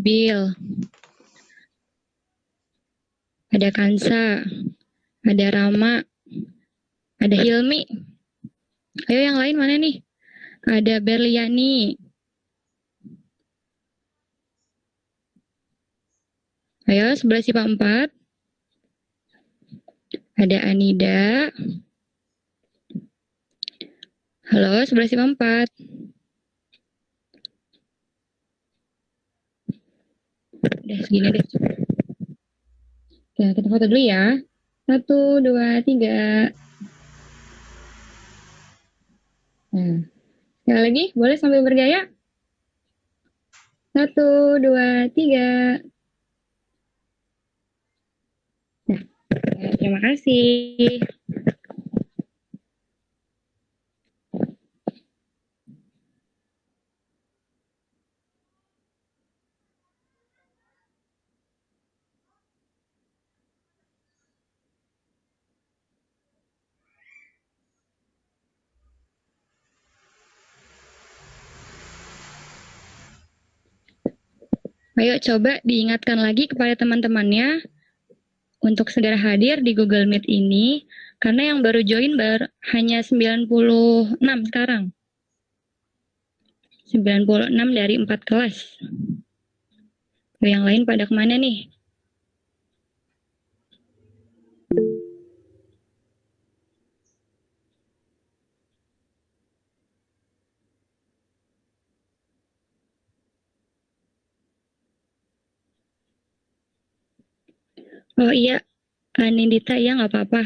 Bill, ada Kansa, ada Rama, ada Hilmi. Ayo yang lain mana nih? Ada Berliani. Ayo sebelah sifat 4. Ada Anida. Halo, sebelah sifat 4. Udah segini deh. Oke, kita foto dulu ya. 1, 2, 3. Nah, sekali lagi, boleh sambil bergaya? 1, 2, 3. Nah, terima kasih. Ayo coba diingatkan lagi kepada teman-temannya untuk segera hadir di Google Meet ini, karena yang baru join hanya 96 sekarang. 96 dari 4 kelas. Yang lain pada kemana nih? Oh iya, Nindita ya nggak apa-apa.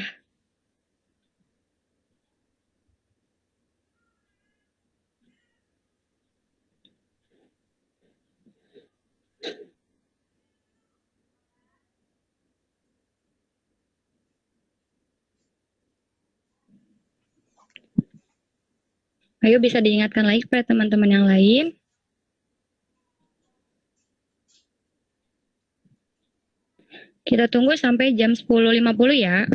Ayo bisa diingatkan lagi kepada teman-teman yang lain. Kita tunggu sampai jam 10.50 ya.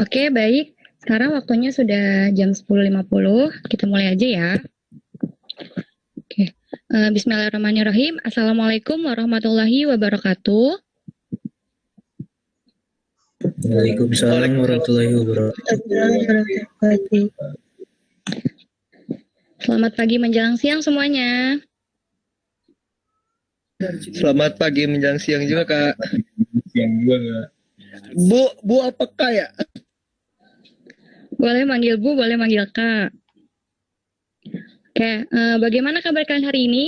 Oke, baik. Sekarang waktunya sudah jam 10.50. Kita mulai aja ya. Oke. Bismillahirrahmanirrahim. Assalamualaikum warahmatullahi wabarakatuh. Waalaikumsalam warahmatullahi wabarakatuh. Selamat pagi menjelang siang semuanya. Selamat pagi menjelang siang juga, Kak. Siang juga, Kak. Bu apa Kak ya? Boleh manggil Bu, boleh manggil Kak. Oke, bagaimana kabar kalian hari ini?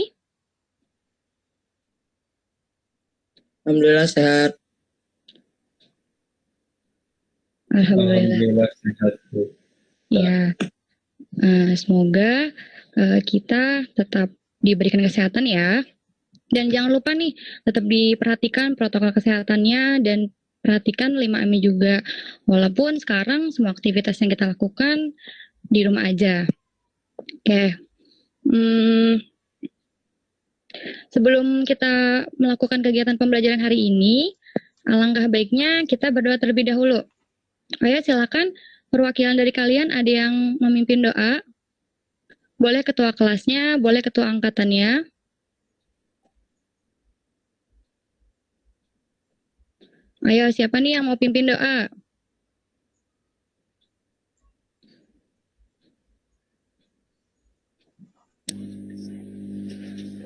Alhamdulillah sehat. Alhamdulillah sehat, Bu. Ya, semoga kita tetap diberikan kesehatan ya. Dan jangan lupa nih, tetap diperhatikan protokol kesehatannya dan perhatikan 5M juga. Walaupun sekarang semua aktivitas yang kita lakukan di rumah aja. Oke. Sebelum kita melakukan kegiatan pembelajaran hari ini, alangkah baiknya kita berdoa terlebih dahulu. Ayo silakan perwakilan dari kalian ada yang memimpin doa. Boleh ketua kelasnya, boleh ketua angkatannya. Ayo, siapa nih yang mau pimpin doa?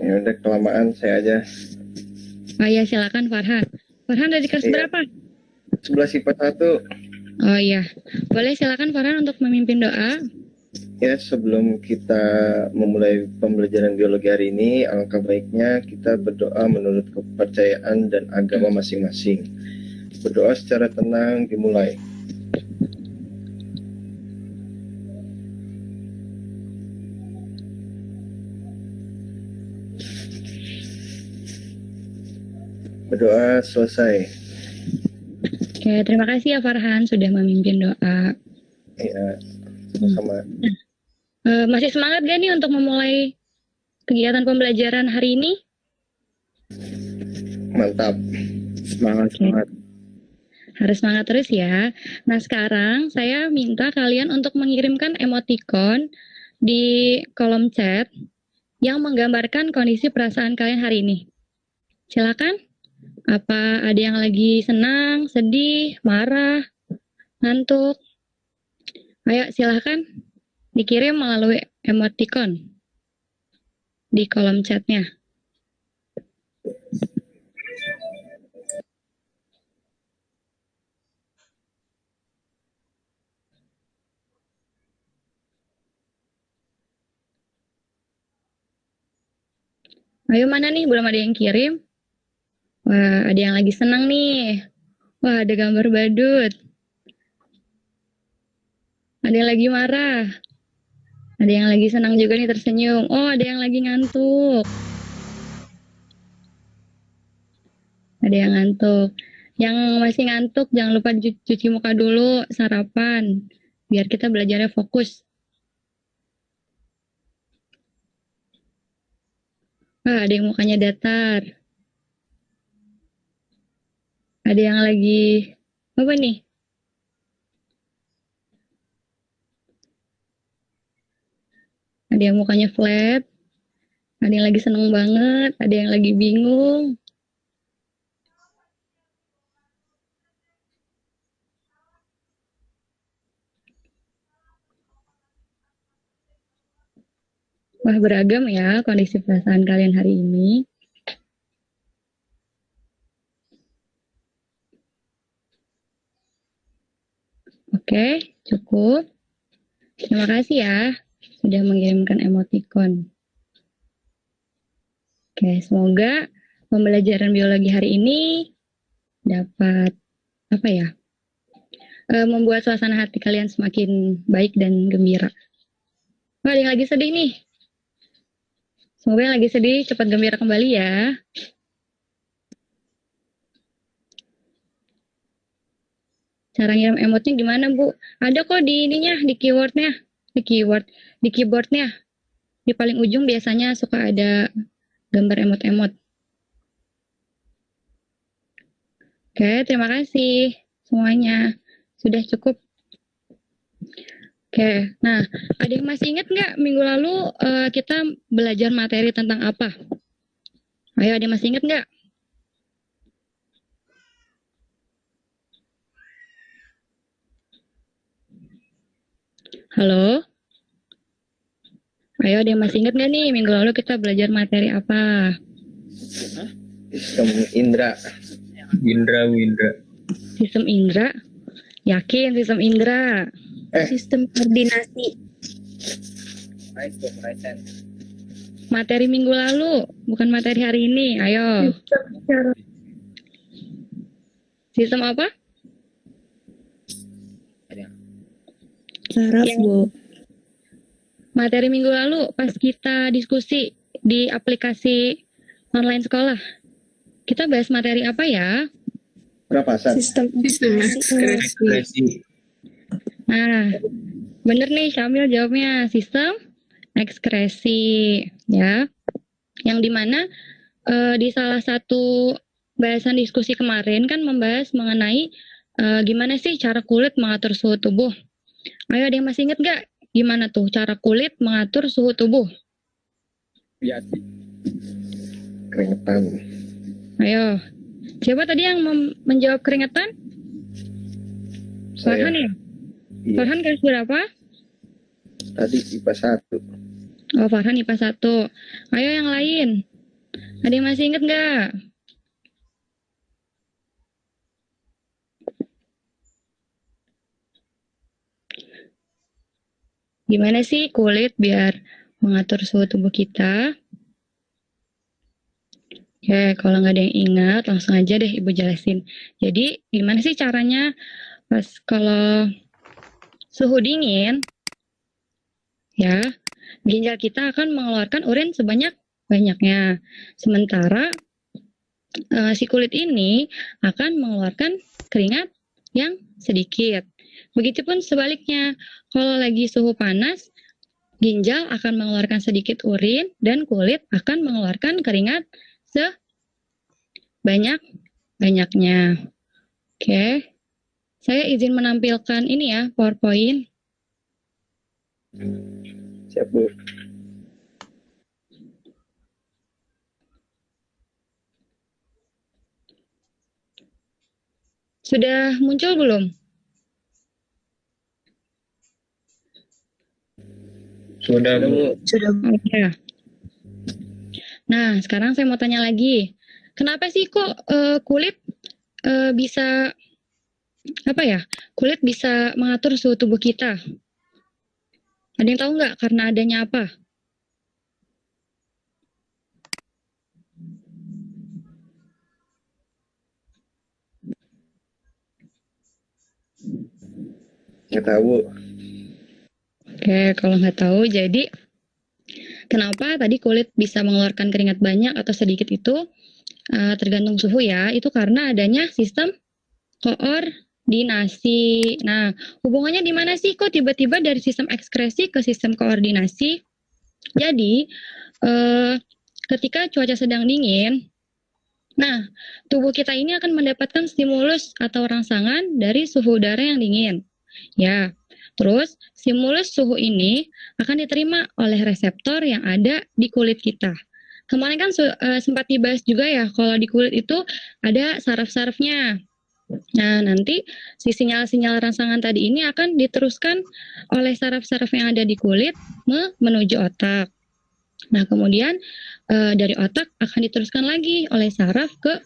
Ya udah kelamaan, saya aja. Ayo, silakan Farhan. Farhan dari kelas berapa? 11 IPA 1. Oh iya, boleh silakan Farhan untuk memimpin doa. Ya, sebelum kita memulai pembelajaran biologi hari ini, alangkah baiknya kita berdoa menurut kepercayaan dan agama masing-masing. Berdoa secara tenang dimulai. Berdoa selesai. Oke, terima kasih ya Farhan sudah memimpin doa. Ya, sama-sama. Masih semangat gak nih untuk memulai kegiatan pembelajaran hari ini? Mantap. Semangat. Harus semangat terus ya. Nah sekarang saya minta kalian untuk mengirimkan emoticon di kolom chat yang menggambarkan kondisi perasaan kalian hari ini. Silakan. Apa ada yang lagi senang, sedih, marah, ngantuk? Ayo silakan dikirim melalui emoticon di kolom chatnya. Ayo mana nih, belum ada yang kirim? Wah, ada yang lagi senang nih. Wah, ada gambar badut. Ada yang lagi marah. Ada yang lagi senang juga nih tersenyum. Oh, ada yang lagi ngantuk. Ada yang ngantuk. Yang masih ngantuk, jangan lupa cuci muka dulu, sarapan. Biar kita belajarnya fokus. Wah, ada yang mukanya datar. Ada yang lagi, apa nih? Ada yang mukanya flat. Ada yang lagi seneng banget. Ada yang lagi bingung. Wah, beragam ya kondisi perasaan kalian hari ini. Oke, cukup. Terima kasih ya sudah mengirimkan emoticon. Oke, semoga pembelajaran biologi hari ini dapat membuat suasana hati kalian semakin baik dan gembira. Wah, ada yang lagi sedih nih. Semoga yang lagi sedih cepat gembira kembali ya. Cara ngirim emotnya gimana, Bu? Ada kok di ininya, di keywordnya. Di keyboardnya. Di paling ujung biasanya suka ada gambar emot-emot. Oke, terima kasih semuanya. Sudah cukup. Oke, nah ada yang masih ingat nggak minggu lalu kita belajar materi tentang apa? Ayo, ada yang masih ingat nggak? Halo? Ayo, ada yang masih ingat nggak nih minggu lalu kita belajar materi apa? Sistem indera. Windra. Sistem indera? Yakin sistem indera? Sistem koordinasi. Materi minggu lalu, bukan materi hari ini. Ayo. Sistem apa? Saraf, Bu. Materi minggu lalu pas kita diskusi di aplikasi online sekolah. Kita bahas materi apa ya? Pernapasan. Sistem Ekspresi. Nah, bener nih Syamil jawabnya, sistem ekskresi ya. Yang dimana di salah satu bahasan diskusi kemarin kan membahas mengenai gimana sih cara kulit mengatur suhu tubuh. Ayo, ada yang masih ingat nggak gimana tuh cara kulit mengatur suhu tubuh? Ya. Keringetan. Ayo, siapa tadi yang menjawab keringetan? Farhan ya? Iya. Farhan kelas berapa? Tadi IPA 1. Oh, Farhan IPA 1. Ayo yang lain. Ada yang masih ingat nggak? Gimana sih kulit biar mengatur suhu tubuh kita? Oke, kalau nggak ada yang ingat, langsung aja deh Ibu jelasin. Jadi, gimana sih caranya pas kalau suhu dingin, ya, ginjal kita akan mengeluarkan urin sebanyak-banyaknya. Sementara si kulit ini akan mengeluarkan keringat yang sedikit. Begitupun sebaliknya, kalau lagi suhu panas, ginjal akan mengeluarkan sedikit urin dan kulit akan mengeluarkan keringat sebanyak-banyaknya. Oke, saya izin menampilkan ini ya, PowerPoint. Siap, Bu. Sudah muncul belum? Sudah, Bu. Oke. Nah, sekarang saya mau tanya lagi. Kenapa sih kok kulit bisa apa ya? Kulit bisa mengatur suhu tubuh kita? Ada yang tahu nggak karena adanya apa? Nggak tahu. Oke, kalau nggak tahu, jadi kenapa tadi kulit bisa mengeluarkan keringat banyak atau sedikit itu tergantung suhu ya. Itu karena adanya sistem koordinasi. Nah, hubungannya di mana sih kok tiba-tiba dari sistem ekskresi ke sistem koordinasi? Jadi, ketika cuaca sedang dingin, nah, tubuh kita ini akan mendapatkan stimulus atau rangsangan dari suhu udara yang dingin. Ya, terus stimulus suhu ini akan diterima oleh reseptor yang ada di kulit kita. Kemarin kan sempat dibahas juga ya, kalau di kulit itu ada saraf-sarafnya. Nah, nanti si sinyal-sinyal rangsangan tadi ini akan diteruskan oleh saraf-saraf yang ada di kulit menuju otak. Nah, kemudian dari otak akan diteruskan lagi oleh saraf ke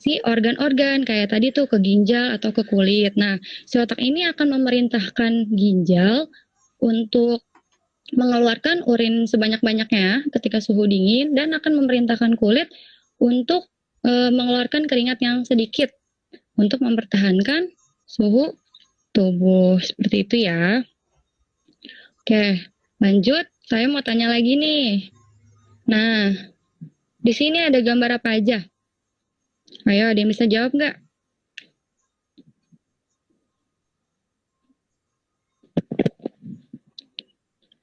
si organ-organ kayak tadi tuh ke ginjal atau ke kulit. Nah, si otak ini akan memerintahkan ginjal untuk mengeluarkan urin sebanyak-banyaknya ketika suhu dingin dan akan memerintahkan kulit untuk mengeluarkan keringat yang sedikit untuk mempertahankan suhu tubuh. Seperti itu ya. Oke, lanjut. Saya mau tanya lagi nih. Nah, di sini ada gambar apa aja? Ayo, ada yang bisa jawab nggak?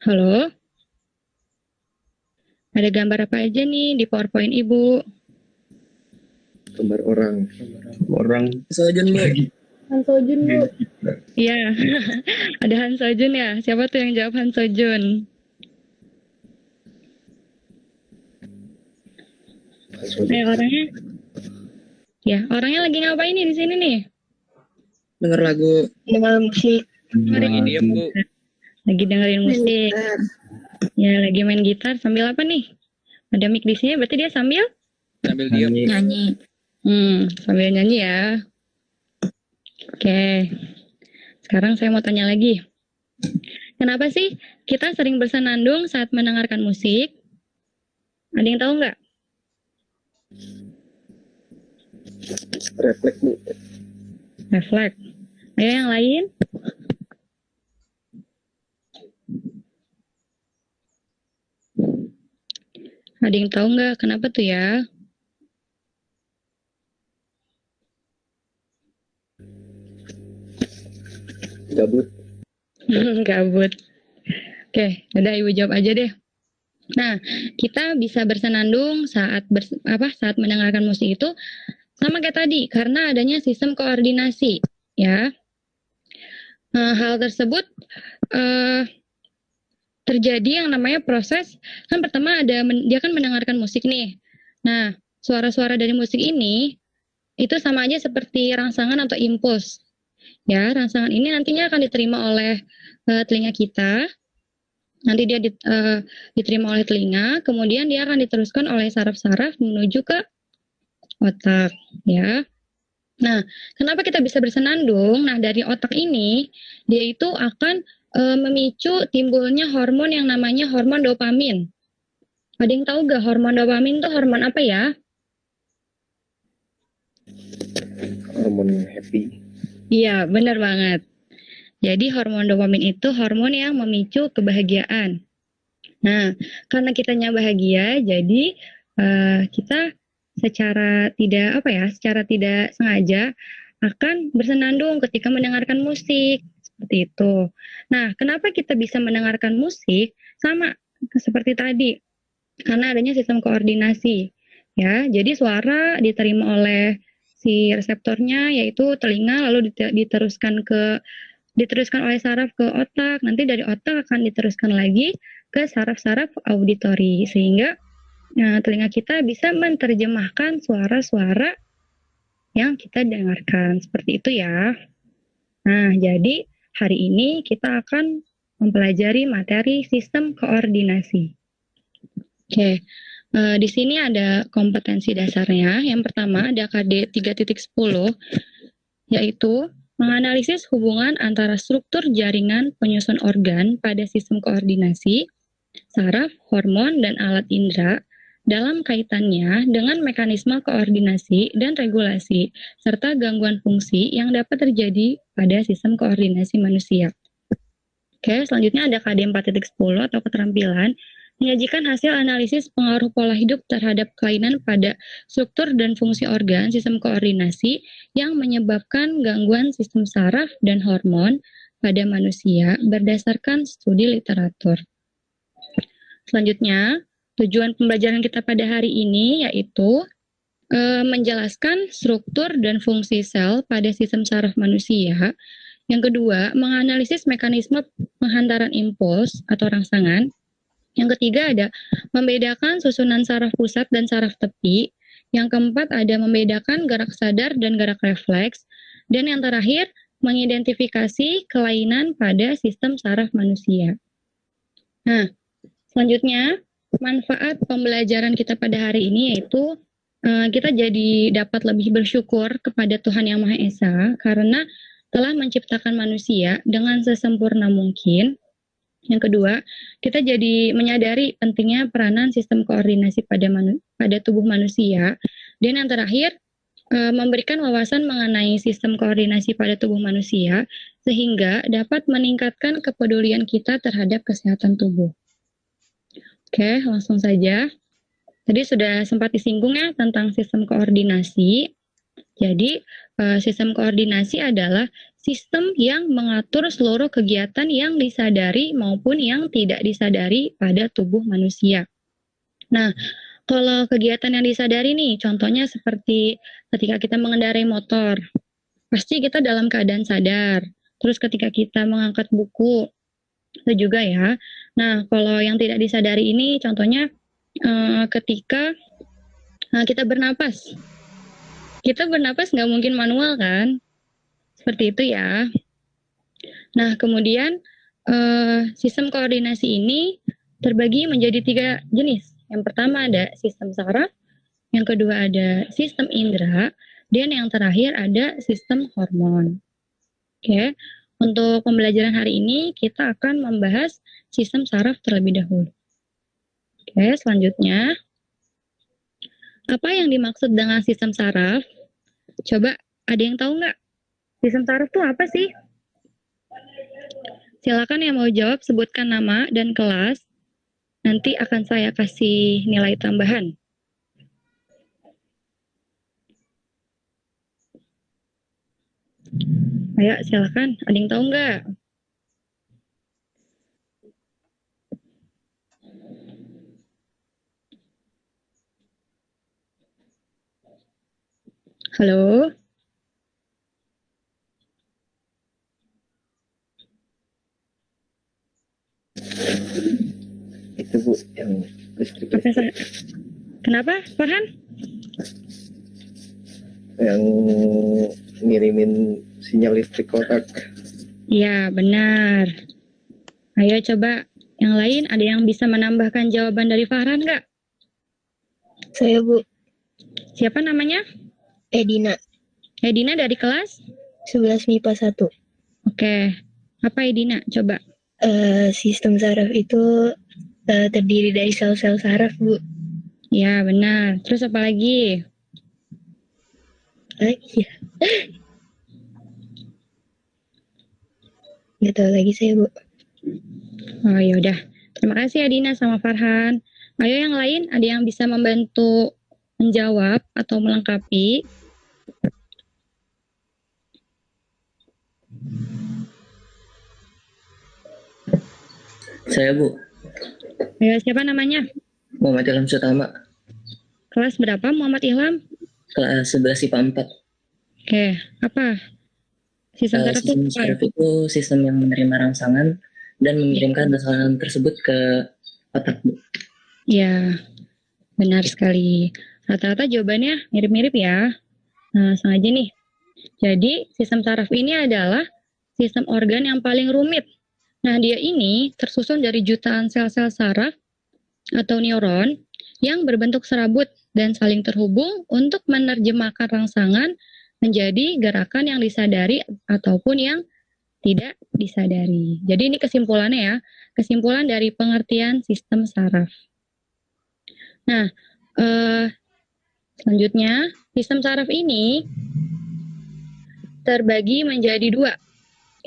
Halo? Ada gambar apa aja nih di PowerPoint Ibu? Gambar orang. Orang Saja, Bu. Han Sojun, Bu. Iya, ada Han Sojun ya. Siapa tuh yang jawab Han Sojun? Orangnya? Ya, orangnya lagi ngapain nih di sini nih? Denger lagu. Dengar musik. Lagi diem, Bu. Lagi dengerin musik. Ya, lagi main gitar sambil apa nih? Ada mic di sini, berarti dia sambil diem. nyanyi. Sambil nyanyi ya. Oke. Sekarang saya mau tanya lagi. Kenapa sih kita sering bersenandung saat mendengarkan musik? Ada yang tahu nggak? Refleks, Bu. Refleks. Ayo yang lain. Ada yang tahu nggak kenapa tuh ya? Gabut. Gabut. Oke, udah Ibu jawab aja deh. Nah, kita bisa bersenandung saat mendengarkan musik itu sama kayak tadi karena adanya sistem koordinasi, ya. Hal tersebut terjadi yang namanya proses, kan pertama dia kan mendengarkan musik nih. Nah, suara-suara dari musik ini itu sama aja seperti rangsangan atau impuls. Ya, rangsangan ini nantinya akan diterima oleh telinga kita. Nanti dia diterima oleh telinga, kemudian dia akan diteruskan oleh saraf-saraf menuju ke otak, ya. Nah, kenapa kita bisa bersenandung? Nah, dari otak ini, dia itu akan memicu timbulnya hormon yang namanya hormon dopamin. Ada yang tahu gak hormon dopamin itu hormon apa ya? Hormon happy. Iya, benar banget. Jadi hormon dopamin itu hormon yang memicu kebahagiaan. Nah, karena kitanya bahagia, jadi kita secara tidak sengaja akan bersenandung ketika mendengarkan musik seperti itu. Nah, kenapa kita bisa mendengarkan musik? Sama seperti tadi, karena adanya sistem koordinasi. Ya, jadi suara diterima oleh si reseptornya yaitu telinga, lalu diteruskan oleh saraf ke otak, nanti dari otak akan diteruskan lagi ke saraf-saraf auditori, sehingga telinga kita bisa menerjemahkan suara-suara yang kita dengarkan, seperti itu ya. Nah, jadi hari ini kita akan mempelajari materi sistem koordinasi. Oke, di sini ada kompetensi dasarnya. Yang pertama ada KD 3.10, yaitu menganalisis hubungan antara struktur jaringan penyusun organ pada sistem koordinasi, saraf, hormon, dan alat indera dalam kaitannya dengan mekanisme koordinasi dan regulasi, serta gangguan fungsi yang dapat terjadi pada sistem koordinasi manusia. Oke, selanjutnya ada KD 4.10 atau keterampilan, menyajikan hasil analisis pengaruh pola hidup terhadap kelainan pada struktur dan fungsi organ sistem koordinasi yang menyebabkan gangguan sistem saraf dan hormon pada manusia berdasarkan studi literatur. Selanjutnya, tujuan pembelajaran kita pada hari ini yaitu menjelaskan struktur dan fungsi sel pada sistem saraf manusia. Yang kedua, menganalisis mekanisme penghantaran impuls atau rangsangan. Yang ketiga ada membedakan susunan saraf pusat dan saraf tepi. Yang keempat ada membedakan gerak sadar dan gerak refleks. Dan yang terakhir, mengidentifikasi kelainan pada sistem saraf manusia. Nah, selanjutnya manfaat pembelajaran kita pada hari ini yaitu kita jadi dapat lebih bersyukur kepada Tuhan Yang Maha Esa karena telah menciptakan manusia dengan sesempurna mungkin. Yang kedua, kita jadi menyadari pentingnya peranan sistem koordinasi pada tubuh manusia. Dan yang terakhir, memberikan wawasan mengenai sistem koordinasi pada tubuh manusia sehingga dapat meningkatkan kepedulian kita terhadap kesehatan tubuh. Oke, langsung saja. Tadi sudah sempat disinggung ya tentang sistem koordinasi. Jadi, sistem koordinasi adalah sistem yang mengatur seluruh kegiatan yang disadari maupun yang tidak disadari pada tubuh manusia. Nah, kalau kegiatan yang disadari nih, contohnya seperti ketika kita mengendarai motor. pasti kita dalam keadaan sadar. Terus ketika kita mengangkat buku, itu juga ya. Nah, kalau yang tidak disadari ini contohnya ketika kita bernapas. Kita bernapas nggak mungkin manual kan? Seperti itu ya. Nah, kemudian sistem koordinasi ini terbagi menjadi 3 jenis. Yang pertama ada sistem saraf, yang kedua ada sistem indera, dan yang terakhir ada sistem hormon. Oke, untuk pembelajaran hari ini kita akan membahas sistem saraf terlebih dahulu. Oke, selanjutnya apa yang dimaksud dengan sistem saraf? Coba ada yang tahu nggak? Sistem saraf itu apa sih? Silakan yang mau jawab sebutkan nama dan kelas. Nanti akan saya kasih nilai tambahan. Ayo silakan, ada yang tahu nggak? Halo? Itu Bu, yang listrik. Kenapa, Farhan? Yang ngirimin sinyal listrik kotak. Iya, benar. Ayo coba, yang lain ada yang bisa menambahkan jawaban dari Farhan nggak? Saya Bu, Siapa namanya? Edina, Edina dari kelas? 11 MIPA 1. Oke, apa Edina? Coba. Sistem saraf itu terdiri dari sel-sel saraf, Bu. Ya, benar. Terus apa lagi? Iya. Nggak tahu lagi saya, Bu. Oh, yaudah. Terima kasih Adina sama Farhan. Ayo yang lain, ada yang bisa membantu menjawab atau melengkapi? Saya Bu, Ayo, siapa namanya? Muhammad Ilham Sutama, Kelas berapa Muhammad Ilham? kelas 11 IPA 4. Oke, apa? Sistem saraf itu Sistem apa? saraf itu sistem yang menerima rangsangan dan mengirimkan rangsangan tersebut ke otak Bu. Ya, benar sekali. Rata-rata jawabannya mirip-mirip ya. Nah, langsung aja nih. Jadi, sistem saraf ini adalah sistem organ yang paling rumit. Nah, dia ini tersusun dari jutaan sel-sel saraf atau neuron yang berbentuk serabut dan saling terhubung untuk menerjemahkan rangsangan menjadi gerakan yang disadari ataupun yang tidak disadari. Jadi ini kesimpulannya ya, kesimpulan dari pengertian sistem saraf. Nah, selanjutnya sistem saraf ini terbagi menjadi 2.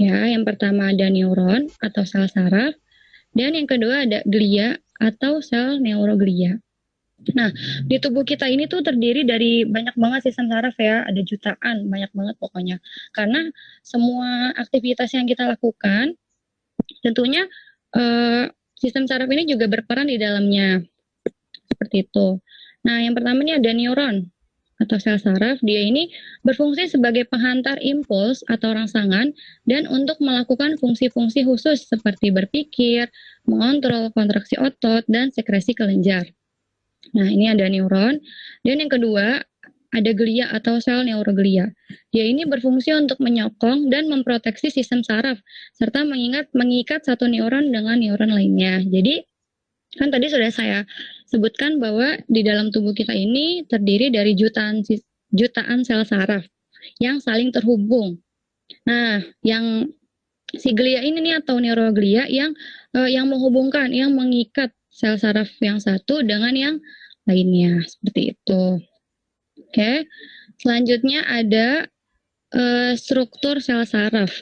Ya, yang pertama ada neuron atau sel saraf, dan yang kedua ada glia atau sel neuroglia. Nah, di tubuh kita ini tuh terdiri dari banyak banget sistem saraf ya, ada jutaan, banyak banget pokoknya. Karena semua aktivitas yang kita lakukan, tentunya sistem saraf ini juga berperan di dalamnya. Seperti itu. Nah, yang pertama ini ada neuron atau sel saraf. Dia ini berfungsi sebagai penghantar impuls atau rangsangan dan untuk melakukan fungsi-fungsi khusus seperti berpikir, mengontrol kontraksi otot, dan sekresi kelenjar. Nah, ini ada neuron. Dan yang kedua, ada glia atau sel neuroglia. Dia ini berfungsi untuk menyokong dan memproteksi sistem saraf, serta mengikat satu neuron dengan neuron lainnya. Jadi, kan tadi sudah saya sebutkan bahwa di dalam tubuh kita ini terdiri dari jutaan sel saraf yang saling terhubung. Nah, yang si glia ini nih atau neuroglia yang menghubungkan, yang mengikat sel saraf yang satu dengan yang lainnya, seperti itu. Oke, selanjutnya ada struktur sel saraf.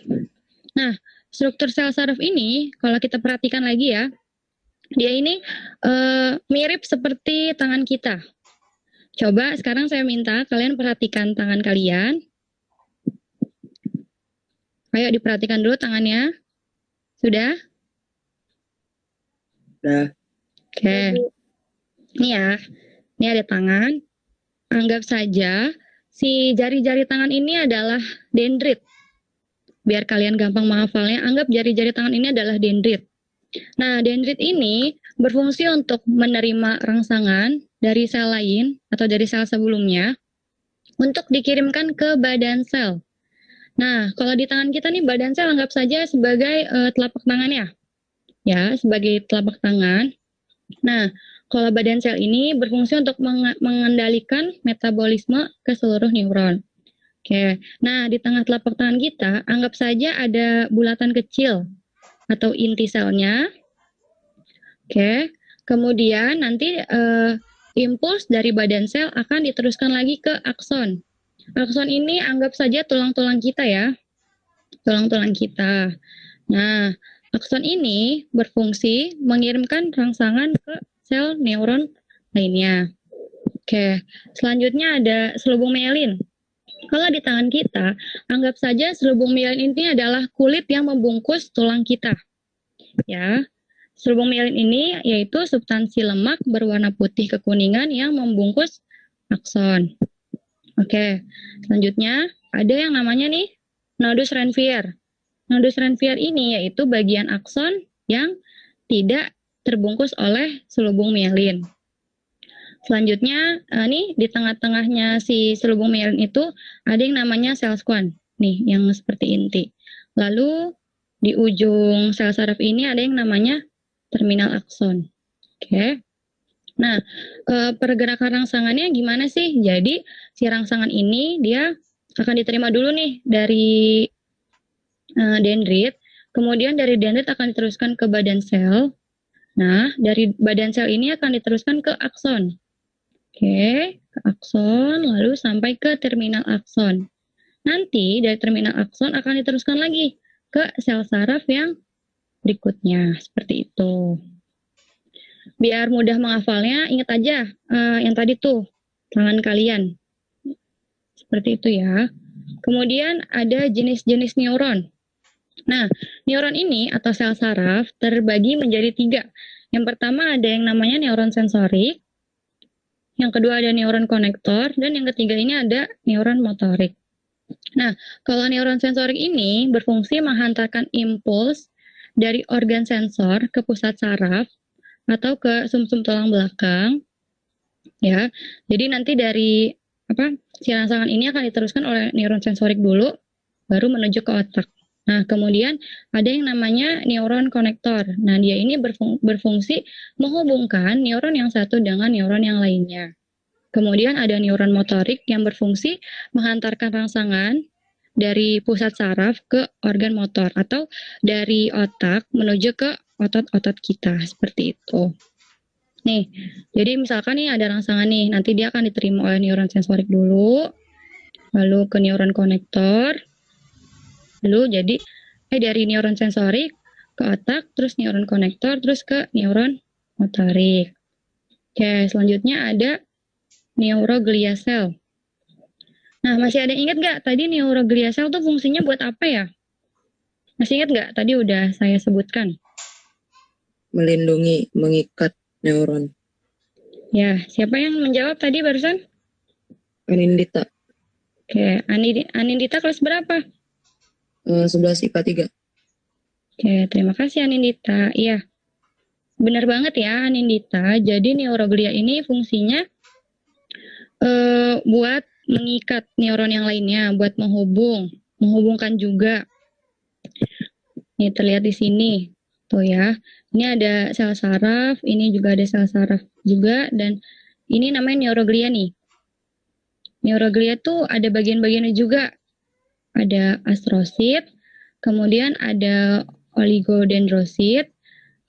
Nah, struktur sel saraf ini kalau kita perhatikan lagi ya, dia ini mirip seperti tangan kita. Coba sekarang saya minta kalian perhatikan tangan kalian. Ayo diperhatikan dulu tangannya. Sudah? Nah, Oke. Ini ya, ini ada tangan. Anggap saja si jari-jari tangan ini adalah dendrit. Biar kalian gampang menghafalnya, anggap jari-jari tangan ini adalah dendrit. Nah, dendrit ini berfungsi untuk menerima rangsangan dari sel lain atau dari sel sebelumnya untuk dikirimkan ke badan sel. Nah, kalau di tangan kita nih, badan sel anggap saja sebagai telapak tangan ya, sebagai telapak tangan. Nah, kalau badan sel ini berfungsi untuk mengendalikan metabolisme ke seluruh neuron. Oke, nah di tengah telapak tangan kita, anggap saja ada bulatan kecil atau inti selnya. Oke, kemudian nanti impuls dari badan sel akan diteruskan lagi ke akson. Akson ini anggap saja tulang-tulang kita ya, tulang-tulang kita. Nah, akson ini berfungsi mengirimkan rangsangan ke sel neuron lainnya. Oke, selanjutnya ada selubung mielin. Kalau di tangan kita, anggap saja selubung mielin ini adalah kulit yang membungkus tulang kita. Ya, selubung mielin ini yaitu substansi lemak berwarna putih kekuningan yang membungkus akson. Oke, selanjutnya ada yang namanya nih nodus Ranvier. Nodus Ranvier ini yaitu bagian akson yang tidak terbungkus oleh selubung mielin. Selanjutnya, nih di tengah-tengahnya si selubung mielin itu ada yang namanya sel squamous, nih yang seperti inti. Lalu di ujung sel saraf ini ada yang namanya terminal akson. Oke. Nah, pergerakan rangsangannya gimana sih? Jadi si rangsangan ini dia akan diterima dulu nih dari dendrit, kemudian dari dendrit akan diteruskan ke badan sel. Nah, dari badan sel ini akan diteruskan ke akson. Oke, ke akson, lalu sampai ke terminal akson. Nanti dari terminal akson akan diteruskan lagi ke sel saraf yang berikutnya, seperti itu. Biar mudah menghafalnya, ingat aja yang tadi tuh, tangan kalian. Seperti itu ya. Kemudian ada jenis-jenis neuron. Nah, neuron ini atau sel saraf terbagi menjadi 3. Yang pertama ada yang namanya neuron sensorik, yang kedua ada neuron konektor, dan yang ketiga ini ada neuron motorik. Nah, kalau neuron sensorik ini berfungsi menghantarkan impuls dari organ sensor ke pusat saraf atau ke sumsum tulang belakang, ya. Jadi nanti dari si rangsangan ini akan diteruskan oleh neuron sensorik dulu, baru menuju ke otak. Nah, kemudian ada yang namanya neuron konektor. Nah, dia ini berfungsi menghubungkan neuron yang satu dengan neuron yang lainnya. Kemudian ada neuron motorik yang berfungsi menghantarkan rangsangan dari pusat saraf ke organ motor atau dari otak menuju ke otot-otot kita, seperti itu. Nih, jadi misalkan nih ada rangsangan nih, nanti dia akan diterima oleh neuron sensorik dulu, lalu ke neuron konektor, lalu jadi dari neuron sensorik ke otak, terus neuron konektor, terus ke neuron motorik. Oke, selanjutnya ada neuroglia cell. Nah, masih ada yang ingat nggak tadi neuroglia cell tuh fungsinya buat apa ya? Masih ingat nggak? Tadi udah saya sebutkan. Melindungi, mengikat neuron. Ya, siapa yang menjawab tadi barusan? Anindita. Oke, Anindita kelas berapa? 11 IPA 3. Oke, terima kasih Anindita. Iya, benar banget ya Anindita. Jadi neuroglia ini fungsinya buat mengikat neuron yang lainnya, buat menghubungkan juga. Nih terlihat di sini, tuh ya. Ini ada sel saraf, ini juga ada sel saraf juga, dan ini namanya neuroglia nih. Neuroglia tuh ada bagian-bagiannya juga. Ada astrosit, kemudian ada oligodendrosit,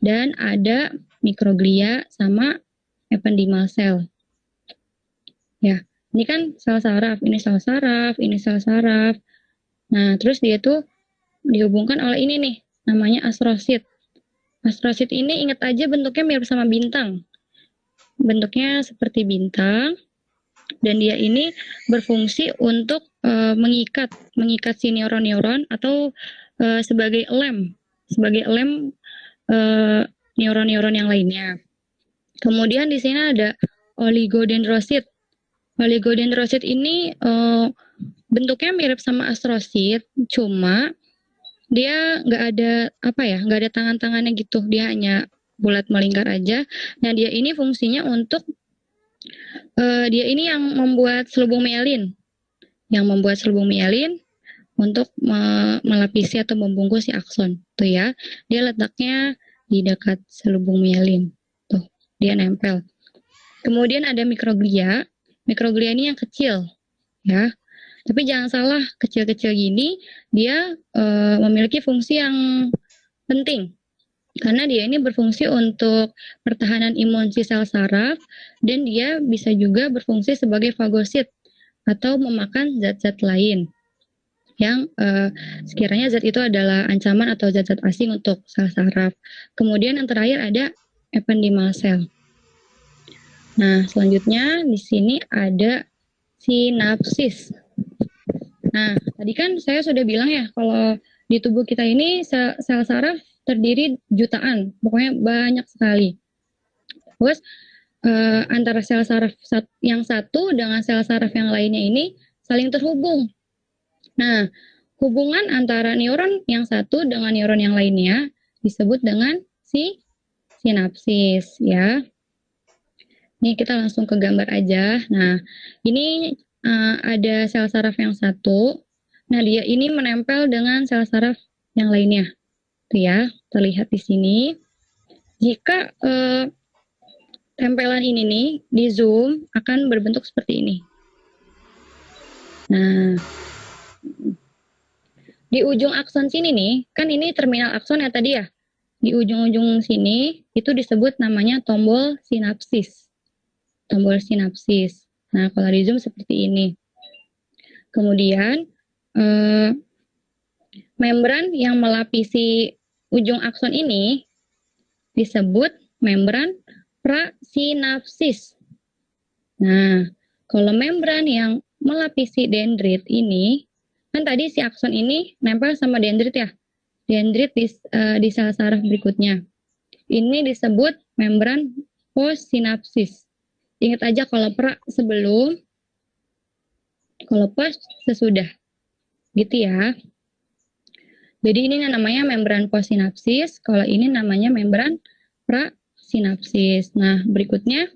dan ada mikroglia sama ependymal cell. Ya, ini kan sel saraf, ini sel saraf, ini sel saraf. Nah, terus dia tuh dihubungkan oleh ini nih, namanya astrosit. Astrosit ini ingat aja bentuknya mirip sama bintang. Bentuknya seperti bintang, dan dia ini berfungsi untuk mengikat si neuron-neuron atau sebagai lem neuron-neuron yang lainnya. Kemudian di sini ada oligodendrosit. Oligodendrosit ini bentuknya mirip sama astrosit, cuma dia nggak ada nggak ada tangan-tangannya gitu. Dia hanya bulat melingkar aja. Nah, dia ini fungsinya untuk dia ini yang membuat selubung mielin, untuk melapisi atau membungkus si akson. Tuh ya, dia letaknya di dekat selubung mielin. Tuh, dia nempel. Kemudian ada mikroglia. Mikroglia ini yang kecil, ya. Tapi jangan salah, kecil-kecil gini dia memiliki fungsi yang penting. Karena dia ini berfungsi untuk pertahanan imun si sel saraf, dan dia bisa juga berfungsi sebagai fagosit atau memakan zat-zat lain yang sekiranya zat itu adalah ancaman atau zat-zat asing untuk sel saraf. Kemudian yang terakhir ada ependymal cell. Nah, selanjutnya di sini ada sinapsis. Nah, tadi kan saya sudah bilang ya, kalau di tubuh kita ini sel saraf terdiri jutaan, pokoknya banyak sekali. Terus antara sel saraf yang satu dengan sel saraf yang lainnya ini saling terhubung. Nah, hubungan antara neuron yang satu dengan neuron yang lainnya disebut dengan sinapsis, ya. Ini kita langsung ke gambar aja. Nah, ini ada sel saraf yang satu. Nah, dia ini menempel dengan sel saraf yang lainnya. Tuh ya, terlihat di sini. Jika tempelan ini nih di zoom akan berbentuk seperti ini. Nah, di ujung akson sini nih, kan ini terminal akson ya tadi ya. Di ujung-ujung sini itu disebut namanya tombol sinapsis. Tombol sinapsis. Nah, kalau di zoom seperti ini. Kemudian membran yang melapisi ujung akson ini disebut membran prasinapsis. Nah, kalau membran yang melapisi dendrit ini, kan tadi si akson ini nempel sama dendrit ya. Dendrit di sel saraf berikutnya. Ini disebut membran postsinapsis. Ingat aja kalau pra sebelum, kalau post sesudah. Gitu ya. Jadi ini namanya membran postsinapsis, kalau ini namanya membran prasinapsis. Nah, berikutnya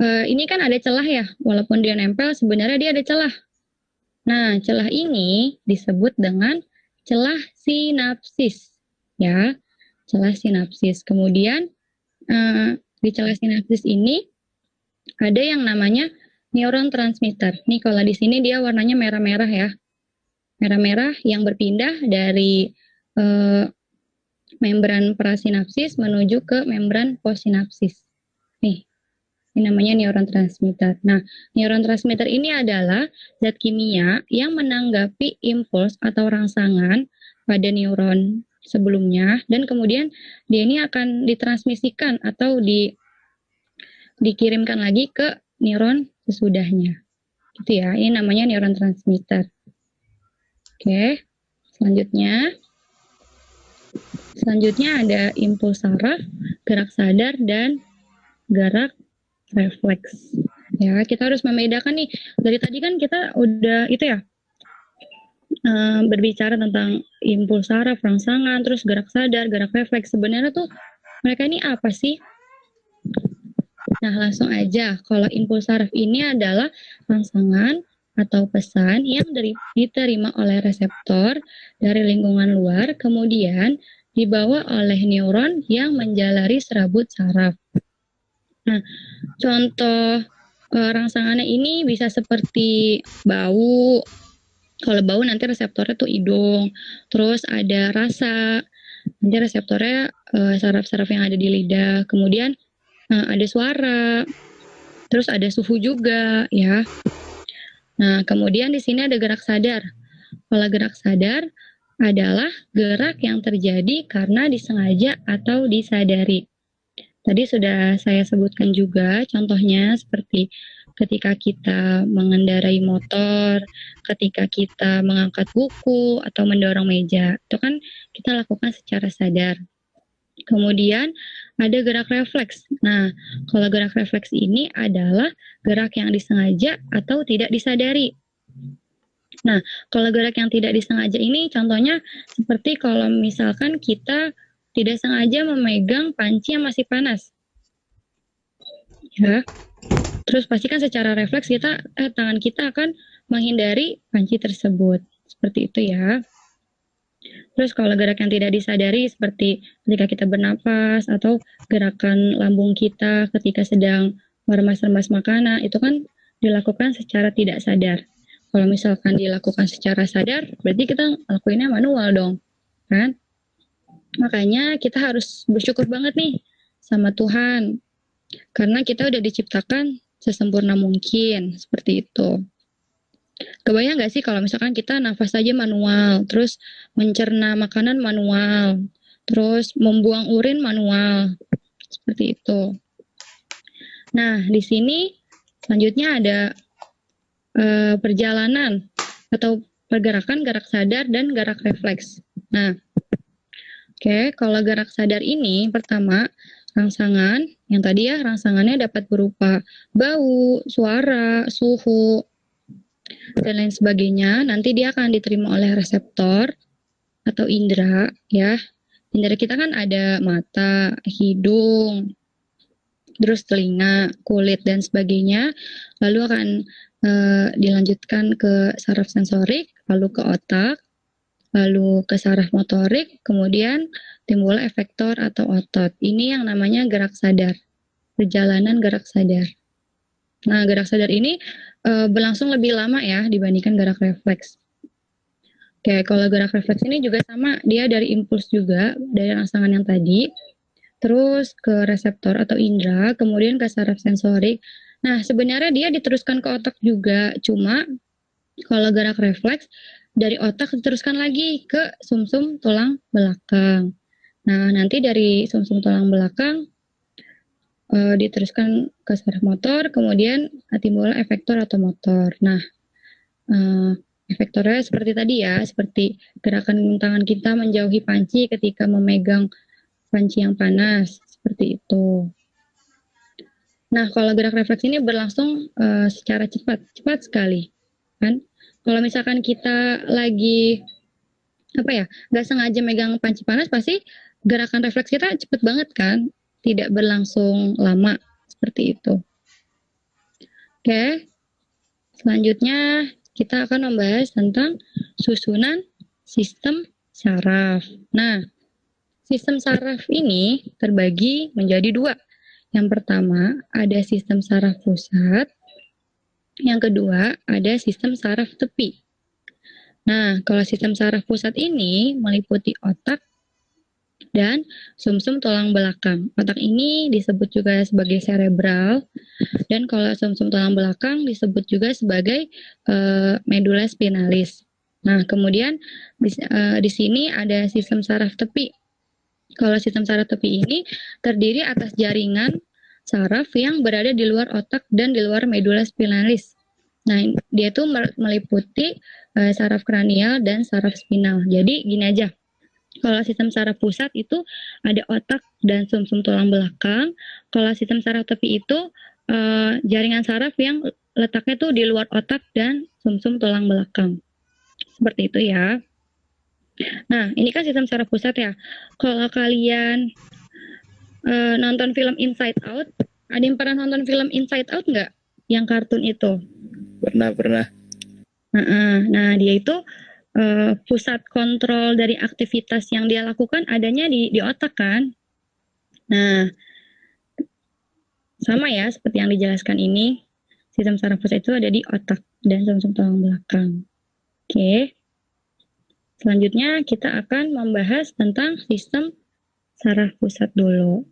ini kan ada celah ya, walaupun dia nempel sebenarnya dia ada celah. Nah, celah ini disebut dengan celah sinapsis, ya, celah sinapsis. Kemudian di celah sinapsis ini ada yang namanya neuron transmitter. Nih kalau di sini dia warnanya merah-merah ya, merah-merah yang berpindah dari membran prasinapsis menuju ke membran postsinapsis. Nih, ini namanya neuron transmitter. Nah, neuron transmitter ini adalah zat kimia yang menanggapi impuls atau rangsangan pada neuron sebelumnya, dan kemudian dia ini akan ditransmisikan atau dikirimkan lagi ke neuron sesudahnya. Gitu ya, ini namanya neuron transmitter. Oke, selanjutnya ada impuls saraf, gerak sadar, dan gerak refleks. Ya, kita harus membedakan nih. Dari tadi kan kita udah itu ya, berbicara tentang impuls saraf, rangsangan, terus gerak sadar, gerak refleks. Sebenarnya tuh mereka ini apa sih? Nah, langsung aja. Kalau impuls saraf ini adalah rangsangan atau pesan yang diterima oleh reseptor dari lingkungan luar, kemudian dibawa oleh neuron yang menjalari serabut saraf. Nah, contoh rangsangannya ini bisa seperti bau. Kalau bau nanti reseptornya tuh hidung. Terus ada rasa, nanti reseptornya saraf-saraf yang ada di lidah. Kemudian ada suara. Terus ada suhu juga, ya. Nah, kemudian di sini ada gerak sadar. Kalau gerak sadar adalah gerak yang terjadi karena disengaja atau disadari. Tadi sudah saya sebutkan juga contohnya seperti ketika kita mengendarai motor, ketika kita mengangkat buku atau mendorong meja. Itu kan kita lakukan secara sadar. Kemudian ada gerak refleks. Nah, kalau gerak refleks ini adalah gerak yang disengaja atau tidak disadari. Nah, kalau gerak yang tidak disengaja ini contohnya seperti kalau misalkan kita tidak sengaja memegang panci yang masih panas. Ya. Terus pastikan secara refleks tangan kita akan menghindari panci tersebut. Seperti itu ya. Terus kalau gerak yang tidak disadari seperti ketika kita bernapas atau gerakan lambung kita ketika sedang meremas-remas makanan, itu kan dilakukan secara tidak sadar. Kalau misalkan dilakukan secara sadar, berarti kita lakuinnya manual dong, kan? Makanya kita harus bersyukur banget nih sama Tuhan, karena kita udah diciptakan sesempurna mungkin, seperti itu. Kebayang nggak sih kalau misalkan kita nafas aja manual, terus mencerna makanan manual, terus membuang urin manual, seperti itu. Nah, di sini selanjutnya ada perjalanan atau pergerakan gerak sadar dan gerak refleks. Nah, kalau gerak sadar ini pertama rangsangan, yang tadi ya rangsangannya dapat berupa bau, suara, suhu, dan lain sebagainya. Nanti dia akan diterima oleh reseptor atau indera ya. Indera kita kan ada mata, hidung, terus telinga, kulit dan sebagainya. Lalu akan dilanjutkan ke saraf sensorik, lalu ke otak, lalu ke saraf motorik, kemudian timbul efektor atau otot. Ini yang namanya gerak sadar, perjalanan gerak sadar. Nah, gerak sadar ini berlangsung lebih lama ya dibandingkan gerak refleks. Kalau gerak refleks ini juga sama, dia dari impuls juga, dari rangsangan yang tadi, terus ke reseptor atau indera, kemudian ke saraf sensorik. Nah, sebenarnya dia diteruskan ke otak juga, cuma kalau gerak refleks, dari otak diteruskan lagi ke sumsum tulang belakang. Nah, nanti dari sumsum tulang belakang diteruskan ke saraf motor, kemudian timbul efektor atau motor. Nah, efektornya seperti tadi ya, seperti gerakan tangan kita menjauhi panci ketika memegang panci yang panas, seperti itu. Nah, kalau gerak refleks ini berlangsung secara cepat sekali, kan? Kalau misalkan kita lagi nggak sengaja megang panci panas, pasti gerakan refleks kita cepat banget kan, tidak berlangsung lama seperti itu. Selanjutnya kita akan membahas tentang susunan sistem saraf. Nah, sistem saraf ini terbagi menjadi dua. Yang pertama ada sistem saraf pusat, yang kedua ada sistem saraf tepi. Nah, kalau sistem saraf pusat ini meliputi otak dan sumsum tulang belakang. Otak ini disebut juga sebagai cerebral, dan kalau sumsum tulang belakang disebut juga sebagai medulla spinalis. Nah, kemudian di sini ada sistem saraf tepi. Kalau sistem saraf tepi ini terdiri atas jaringan saraf yang berada di luar otak dan di luar medulla spinalis. Nah, dia itu meliputi saraf kranial dan saraf spinal. Jadi gini aja, kalau sistem saraf pusat itu ada otak dan sumsum tulang belakang. Kalau sistem saraf tepi itu jaringan saraf yang letaknya tuh di luar otak dan sumsum tulang belakang. Seperti itu ya. Nah, ini kan sistem saraf pusat ya. Kalau kalian nonton film Inside Out, ada yang pernah nonton film Inside Out nggak? Yang kartun itu? Pernah. Nah, dia itu pusat kontrol dari aktivitas yang dia lakukan adanya di otak kan. Nah, sama ya seperti yang dijelaskan ini, sistem saraf pusat itu ada di otak dan sumsum tulang belakang. Selanjutnya kita akan membahas tentang sistem saraf pusat dulu.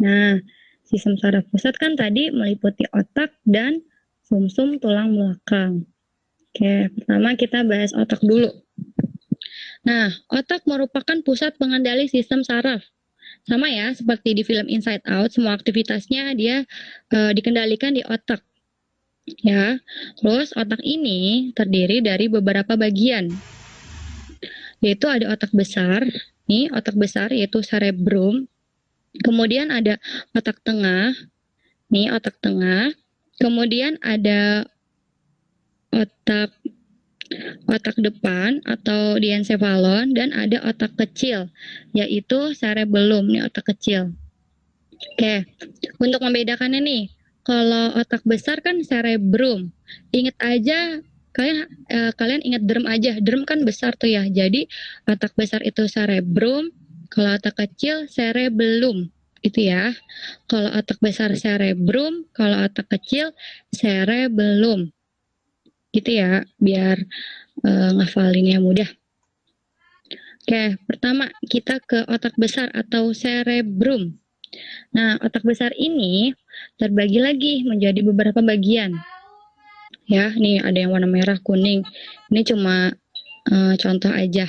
Nah, sistem saraf pusat kan tadi meliputi otak dan sumsum tulang belakang. Pertama kita bahas otak dulu. Nah, otak merupakan pusat pengendali sistem saraf. Sama ya, seperti di film Inside Out, semua aktivitasnya dia dikendalikan di otak. Ya, terus otak ini terdiri dari beberapa bagian, yaitu ada otak besar nih otak besar yaitu cerebrum. Kemudian ada otak tengah, nih otak tengah. Kemudian ada otak otak depan atau diencephalon, dan ada otak kecil yaitu cerebellum, nih otak kecil. Oke, untuk membedakannya nih, kalau otak besar kan cerebrum. Ingat aja, kalian ingat drum aja. Drum kan besar tuh ya. Jadi otak besar itu cerebrum, kalau otak kecil cerebellum. Itu ya. Kalau otak besar cerebrum, kalau otak kecil cerebellum. Gitu ya, biar ngafalinnya mudah. Oke, pertama kita ke otak besar atau cerebrum. Nah, otak besar ini terbagi lagi menjadi beberapa bagian. Ya, nih ada yang warna merah, kuning. Ini cuma contoh aja.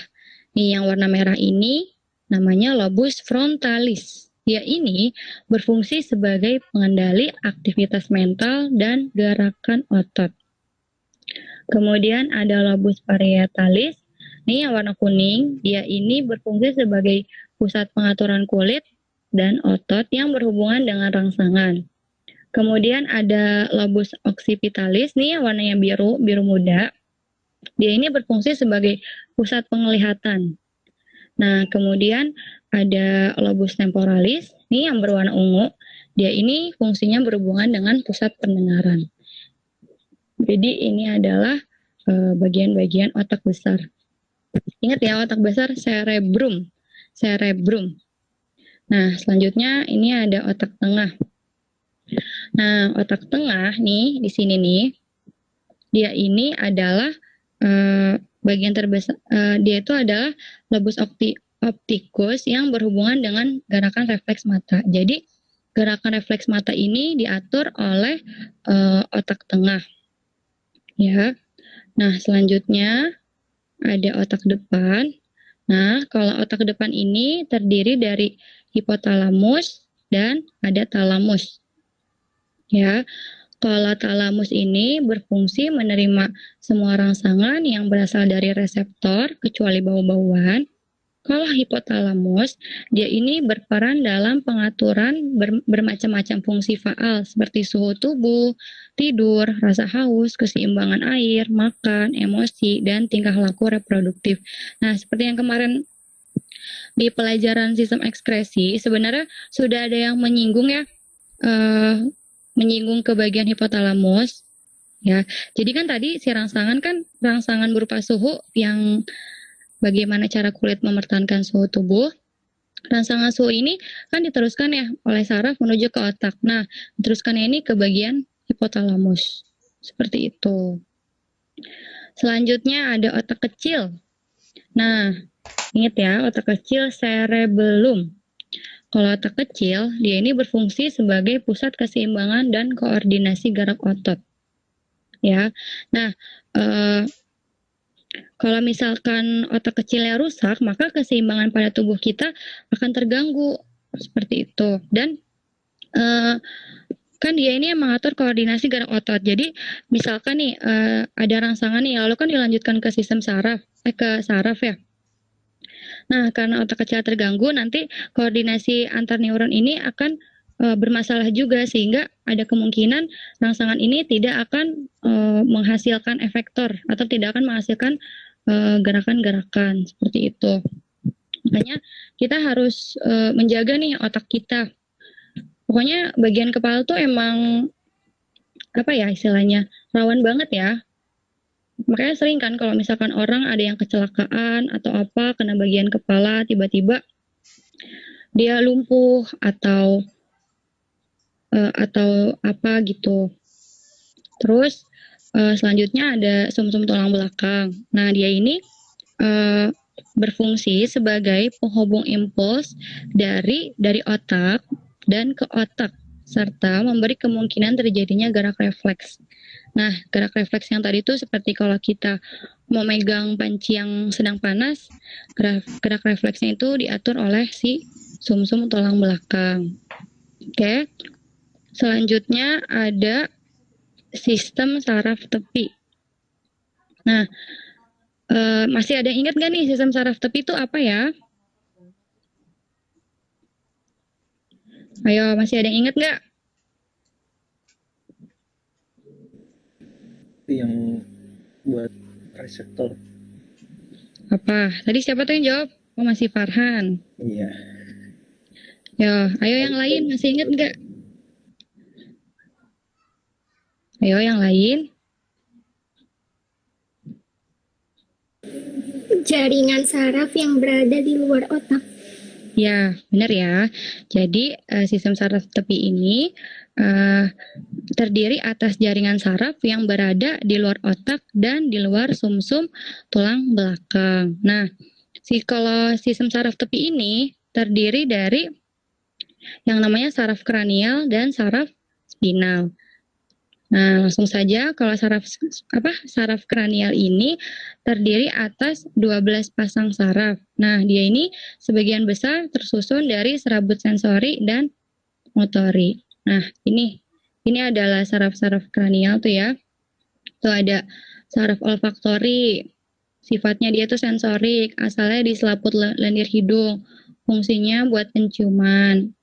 Nih yang warna merah ini namanya lobus frontalis. Dia ini berfungsi sebagai pengendali aktivitas mental dan gerakan otot. Kemudian ada lobus parietalis. Nih yang warna kuning, dia ini berfungsi sebagai pusat pengaturan kulit dan otot yang berhubungan dengan rangsangan. Kemudian ada lobus occipitalis, nih yang warnanya biru, biru muda. Dia ini berfungsi sebagai pusat penglihatan. Nah, kemudian ada lobus temporalis, nih yang berwarna ungu. Dia ini fungsinya berhubungan dengan pusat pendengaran. Jadi ini adalah bagian-bagian otak besar. Ingat ya, otak besar cerebrum. Cerebrum. Nah, selanjutnya ini ada otak tengah. Nah, otak tengah nih, di sini nih, dia ini adalah bagian terbesar, dia itu adalah lobus opticus yang berhubungan dengan gerakan refleks mata. Jadi, gerakan refleks mata ini diatur oleh otak tengah. Ya. Nah, selanjutnya ada otak depan. Nah, kalau otak depan ini terdiri dari hipotalamus dan ada talamus. Ya, kalau talamus ini berfungsi menerima semua rangsangan yang berasal dari reseptor kecuali bau-bauan. Kalau hipotalamus, dia ini berperan dalam pengaturan bermacam-macam fungsi faal seperti suhu tubuh, tidur, rasa haus, keseimbangan air, makan, emosi, dan tingkah laku reproduktif. Nah, seperti yang kemarin di pelajaran sistem ekskresi, sebenarnya sudah ada yang menyinggung ya, menyinggung ke bagian hipotalamus. Ya, jadi kan tadi si rangsangan kan rangsangan berupa suhu yang bagaimana cara kulit mempertahankan suhu tubuh. Rangsangan suhu ini kan diteruskan ya oleh saraf menuju ke otak. Nah, diteruskannya ini ke bagian hipotalamus. Seperti itu. Selanjutnya ada otak kecil. Nah, ingat ya, otak kecil cerebellum. Kalau otak kecil, dia ini berfungsi sebagai pusat keseimbangan dan koordinasi gerak otot. Ya. Nah, kalau misalkan otak kecilnya rusak, maka keseimbangan pada tubuh kita akan terganggu. Seperti itu. Dan kan dia ini yang mengatur koordinasi gerak otot. Jadi misalkan nih ada rangsangan nih, lalu kan dilanjutkan ke sistem saraf, ke saraf ya. Nah, karena otak kecil terganggu, nanti koordinasi antar neuron ini akan bermasalah juga, sehingga ada kemungkinan rangsangan ini tidak akan menghasilkan efektor atau tidak akan menghasilkan gerakan-gerakan seperti itu. Makanya kita harus menjaga nih otak kita. Pokoknya bagian kepala tuh emang apa ya istilahnya rawan banget ya. Makanya sering kan kalau misalkan orang ada yang kecelakaan atau apa kena bagian kepala tiba-tiba dia lumpuh atau apa gitu. Terus selanjutnya ada sumsum tulang belakang. Nah, dia ini berfungsi sebagai penghubung impuls dari otak dan ke otak serta memberi kemungkinan terjadinya gerak refleks. Nah, gerak refleks yang tadi itu seperti kalau kita mau megang panci yang sedang panas, gerak refleksnya itu diatur oleh si sumsum tulang belakang. Oke. Selanjutnya ada sistem saraf tepi. Nah, masih ada yang ingat nggak nih sistem saraf tepi itu apa ya? Ayo, masih ada yang inget nggak? Yang buat reseptor. Apa? Tadi siapa tuh yang jawab? Oh, masih Farhan. Iya. Ya, ayo yang lain masih inget nggak? Ayo yang lain. Jaringan saraf yang berada di luar otak. Ya, benar ya. Jadi sistem saraf tepi ini terdiri atas jaringan saraf yang berada di luar otak dan di luar sumsum tulang belakang. Nah, kalau sistem saraf tepi ini terdiri dari yang namanya saraf kranial dan saraf spinal. Nah, langsung saja kalau saraf kranial ini terdiri atas 12 pasang saraf. Nah, dia ini sebagian besar tersusun dari serabut sensori dan motorik. Nah, ini adalah saraf-saraf kranial tuh ya. Tuh ada saraf olfaktori. Sifatnya dia tuh sensorik, asalnya di selaput lendir hidung. Fungsinya buat penciuman.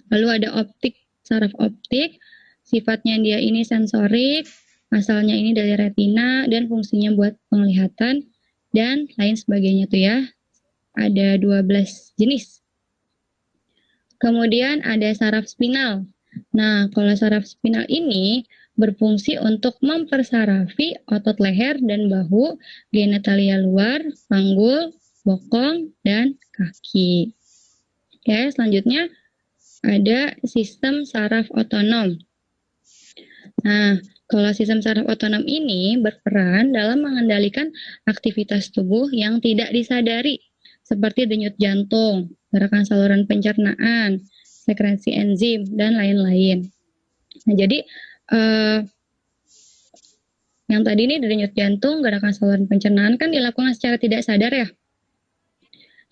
Lalu ada optik, saraf optik. Sifatnya dia ini sensorik, asalnya ini dari retina dan fungsinya buat penglihatan dan lain sebagainya tuh ya. Ada 12 jenis. Kemudian ada saraf spinal. Nah, kalau saraf spinal ini berfungsi untuk mempersarafi otot leher dan bahu, genitalia luar, panggul, bokong, dan kaki. Oke, selanjutnya ada sistem saraf otonom. Nah, kalau sistem saraf otonom ini berperan dalam mengendalikan aktivitas tubuh yang tidak disadari, seperti denyut jantung, gerakan saluran pencernaan, sekresi enzim, dan lain-lain. Nah, jadi yang tadi ini denyut jantung, gerakan saluran pencernaan kan dilakukan secara tidak sadar ya.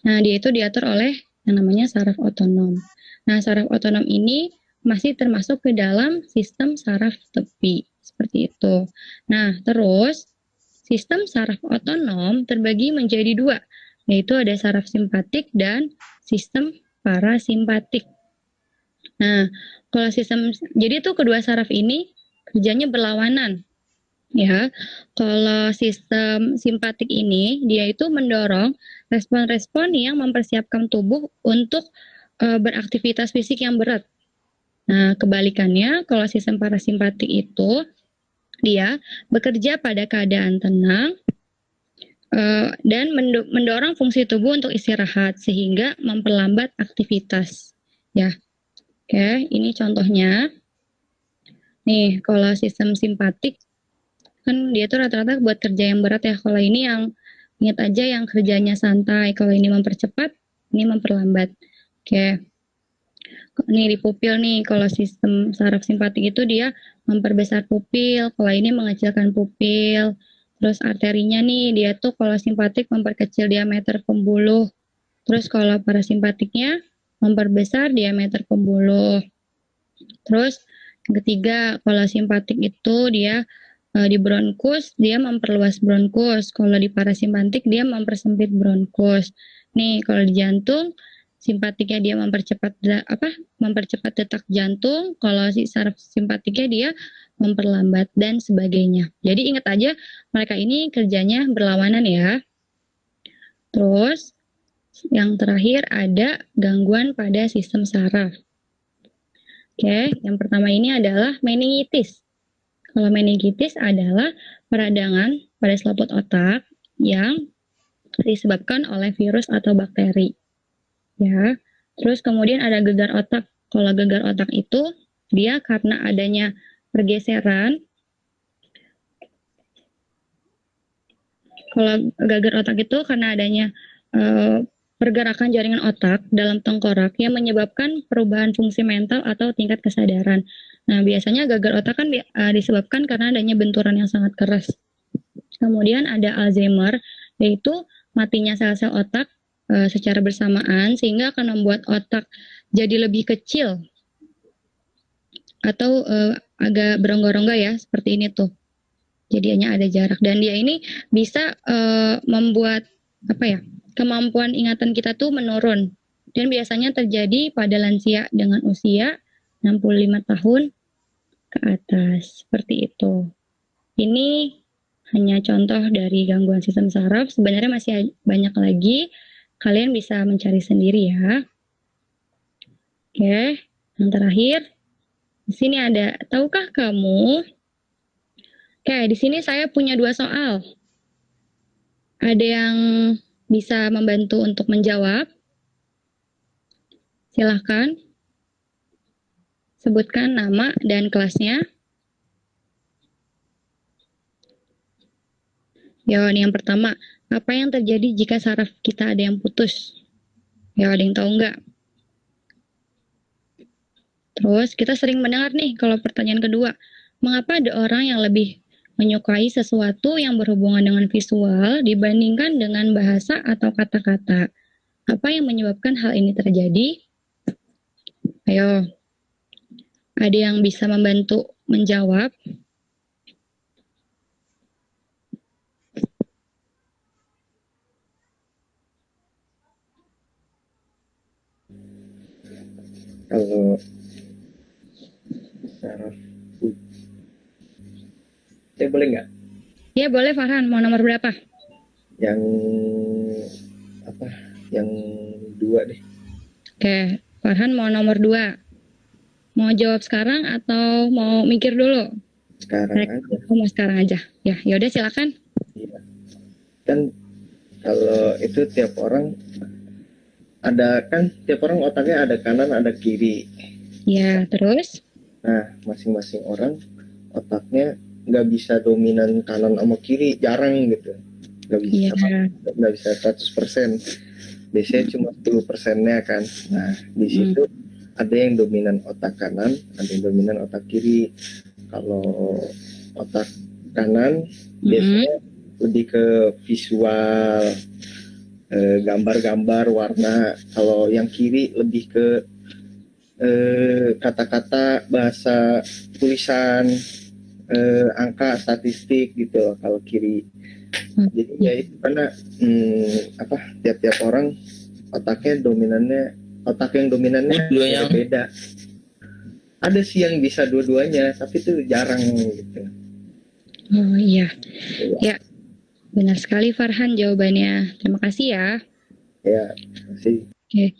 Nah, dia itu diatur oleh yang namanya saraf otonom. Nah, saraf otonom ini masih termasuk ke dalam sistem saraf tepi, seperti itu. Nah, terus sistem saraf otonom terbagi menjadi dua, yaitu ada saraf simpatik dan sistem parasimpatik. Nah, kalau jadi itu kedua saraf ini kerjanya berlawanan. Ya, kalau sistem simpatik ini dia itu mendorong respon-respon yang mempersiapkan tubuh untuk beraktivitas fisik yang berat. Nah, kebalikannya, kalau sistem parasimpatik itu dia bekerja pada keadaan tenang dan mendorong fungsi tubuh untuk istirahat sehingga memperlambat aktivitas. Ya, oke, ini contohnya. Nih, kalau sistem simpatik kan dia tuh rata-rata buat kerja yang berat ya. Kalau ini yang ingat aja yang kerjanya santai. Kalau ini mempercepat, ini memperlambat. Oke. Nih di pupil nih, kalau sistem saraf simpatik itu dia memperbesar pupil, kalau ini mengecilkan pupil. Terus arterinya nih, dia tuh kalau simpatik memperkecil diameter pembuluh. Terus kalau parasimpatiknya memperbesar diameter pembuluh. Terus yang ketiga, kalau simpatik itu dia di bronkus, dia memperluas bronkus. Kalau di parasimpatik dia mempersempit bronkus. Nih, kalau di jantung simpatiknya dia mempercepat detak jantung, kalau si saraf simpatiknya dia memperlambat dan sebagainya. Jadi ingat aja mereka ini kerjanya berlawanan ya. Terus yang terakhir ada gangguan pada sistem saraf. Oke, yang pertama ini adalah meningitis. Kalau meningitis adalah peradangan pada selaput otak yang disebabkan oleh virus atau bakteri. Ya, terus kemudian ada gegar otak. Kalau gegar otak itu dia karena adanya pergeseran. Kalau gegar otak itu karena adanya pergerakan jaringan otak dalam tengkorak yang menyebabkan perubahan fungsi mental atau tingkat kesadaran. Nah, biasanya gegar otak kan disebabkan karena adanya benturan yang sangat keras. Kemudian ada Alzheimer, yaitu matinya sel-sel otak secara bersamaan sehingga akan membuat otak jadi lebih kecil atau agak berongga-rongga ya, seperti ini tuh. Jadinya ada jarak dan dia ini bisa membuat kemampuan ingatan kita tuh menurun. dan biasanya terjadi pada lansia dengan usia 65 tahun ke atas. Seperti itu. Ini hanya contoh dari gangguan sistem saraf. Sebenarnya masih banyak lagi. Kalian bisa mencari sendiri ya. Oke, yang terakhir. Di sini ada, tahukah kamu? Oke, di sini saya punya 2 soal. Ada yang bisa membantu untuk menjawab? Silahkan. Sebutkan nama dan kelasnya. Ya, ini yang pertama. Apa yang terjadi jika saraf kita ada yang putus? Ya, ada yang tahu nggak? Terus, kita sering mendengar nih kalau pertanyaan kedua. Mengapa ada orang yang lebih menyukai sesuatu yang berhubungan dengan visual dibandingkan dengan bahasa atau kata-kata? Apa yang menyebabkan hal ini terjadi? Ayo, ada yang bisa membantu menjawab? Kalau saraf saya boleh nggak Ya, boleh Farhan. Mau nomor berapa? yang apa? Yang 2 deh. Oke, Farhan mau nomor 2. Mau jawab sekarang atau mau mikir dulu? Sekarang aja. Mau sekarang aja. Ya, yaudah silakan. Iya. Kan kalau itu tiap orang otaknya ada kanan ada kiri. Ya, terus? Nah, masing-masing orang otaknya nggak bisa dominan kanan sama kiri, jarang gitu. Iya. Nggak bisa 100%. Biasanya cuma 10%-nya kan. Nah, di situ ada yang dominan otak kanan, ada yang dominan otak kiri. Kalau otak kanan biasanya lebih ke visual, gambar-gambar, warna. Kalau yang kiri lebih ke kata-kata, bahasa, tulisan, angka, statistik gitu loh kalau kiri. Jadi ya itu karena tiap-tiap orang otak yang dominannya beda. Ada sih yang bisa dua-duanya, tapi itu jarang gitu. Oh iya. Ya, benar sekali Farhan jawabannya. Terima kasih ya. Ya, masih. Oke.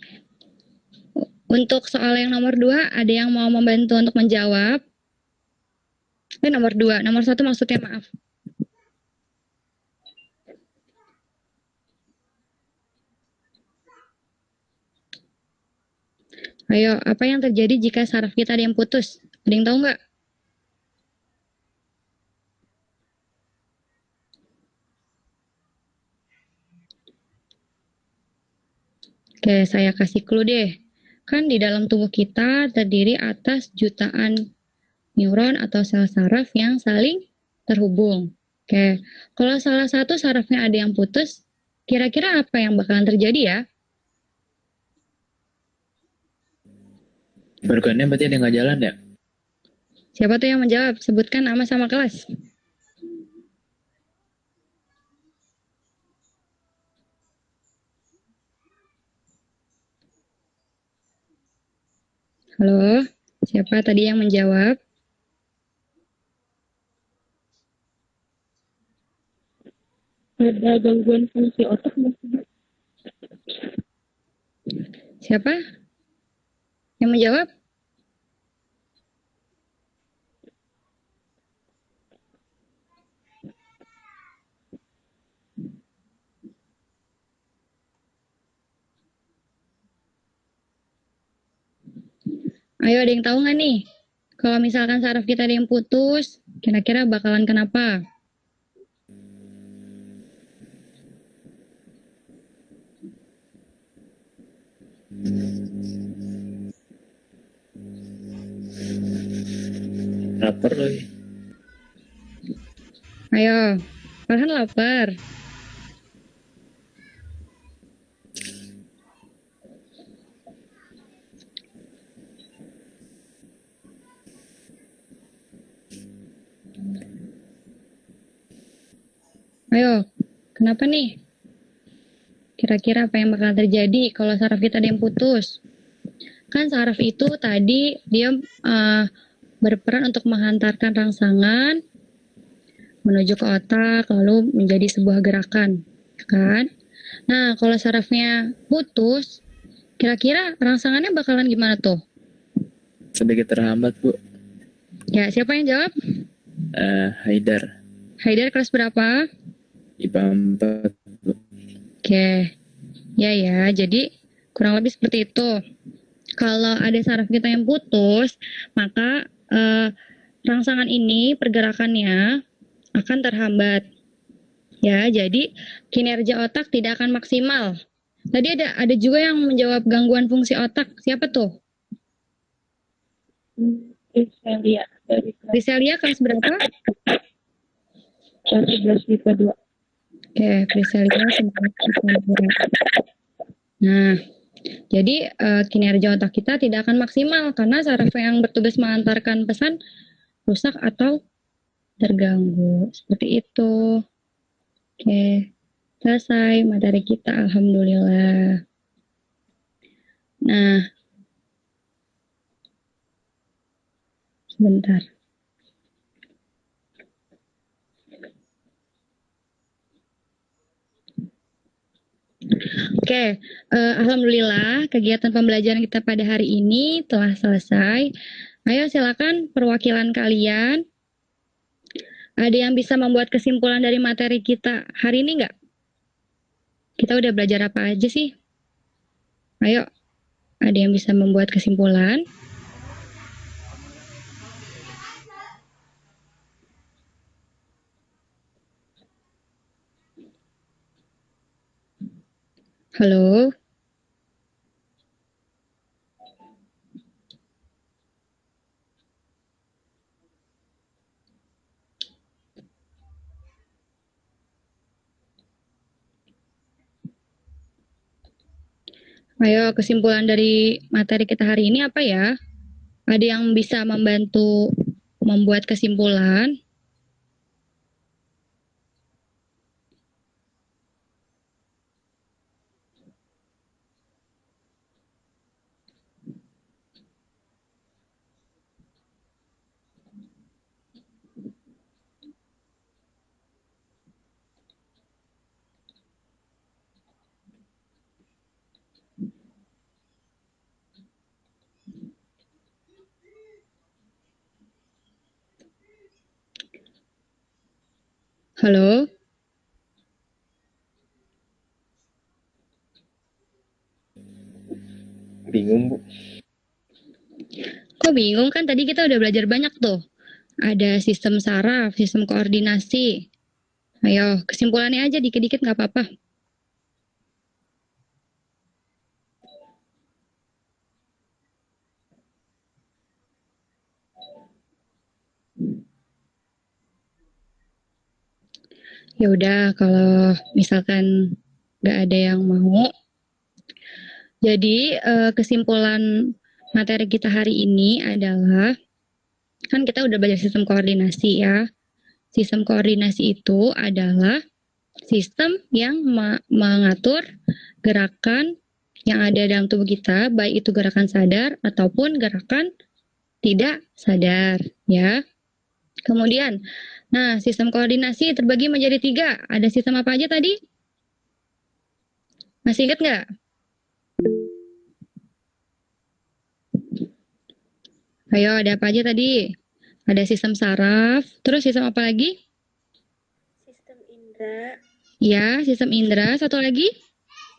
Untuk soal yang nomor 2, ada yang mau membantu untuk menjawab? Nomor 2, nomor 1 maksudnya, maaf. Ayo, apa yang terjadi jika saraf kita ada yang putus? Ada yang tahu nggak? Oke, saya kasih clue deh. Kan di dalam tubuh kita terdiri atas jutaan neuron atau sel saraf yang saling terhubung. Oke, kalau salah satu sarafnya ada yang putus, kira-kira apa yang bakalan terjadi ya? Organnya berarti ada nggak jalan ya? Siapa tuh yang menjawab? Sebutkan nama sama kelas. Halo, siapa tadi yang menjawab? Ada gangguan fungsi otak maksudnya. Siapa yang menjawab? Ayo, ada yang tahu nggak nih? Kalau misalkan saraf kita ada yang putus, kira-kira bakalan kenapa? Lapar lagi. Ayo, Farhan lapar. Ayo, kenapa nih? kira-kira apa yang bakal terjadi kalau saraf kita ada yang putus? Kan saraf itu tadi dia berperan untuk menghantarkan rangsangan menuju ke otak lalu menjadi sebuah gerakan, kan? Nah, kalau sarafnya putus, kira-kira rangsangannya bakalan gimana tuh? Sedikit terhambat, Bu. Ya, siapa yang jawab? Haidar. Haidar kelas berapa? IPA 4, Bu. Oke. Ya, jadi kurang lebih seperti itu. Kalau ada saraf kita yang putus, maka rangsangan ini pergerakannya akan terhambat. Ya, jadi kinerja otak tidak akan maksimal. Tadi ada juga yang menjawab gangguan fungsi otak. Siapa tuh? Rizalía dari kelas Priselia kelas berapa? 11 IPA 2. Oke, Priselia 11. Nah, jadi kinerja otak kita tidak akan maksimal karena saraf yang bertugas mengantarkan pesan rusak atau terganggu. Seperti itu. Oke, selesai materi kita, alhamdulillah. Nah, sebentar. Oke, alhamdulillah kegiatan pembelajaran kita pada hari ini telah selesai. Ayo silakan perwakilan kalian. Ada yang bisa membuat kesimpulan dari materi kita hari ini nggak? Kita udah belajar apa aja sih? Ayo, ada yang bisa membuat kesimpulan? Halo? Ayo, kesimpulan dari materi kita hari ini apa ya? Ada yang bisa membantu membuat kesimpulan? Halo? Bingung, Bu. Kok bingung, kan tadi kita udah belajar banyak tuh. Ada sistem saraf, sistem koordinasi. Ayo, kesimpulannya aja dikit-dikit nggak apa-apa. Ya udah, kalau misalkan nggak ada yang mau. Jadi kesimpulan materi kita hari ini adalah, kan kita udah belajar sistem koordinasi ya. Sistem koordinasi itu adalah sistem yang mengatur gerakan yang ada dalam tubuh kita, baik itu gerakan sadar ataupun gerakan tidak sadar, ya. Kemudian, nah sistem koordinasi terbagi menjadi 3. Ada sistem apa aja tadi? Masih ingat nggak? Ayo, ada apa aja tadi? Ada sistem saraf, terus sistem apa lagi? Sistem indera, Ya, sistem indera. Satu lagi?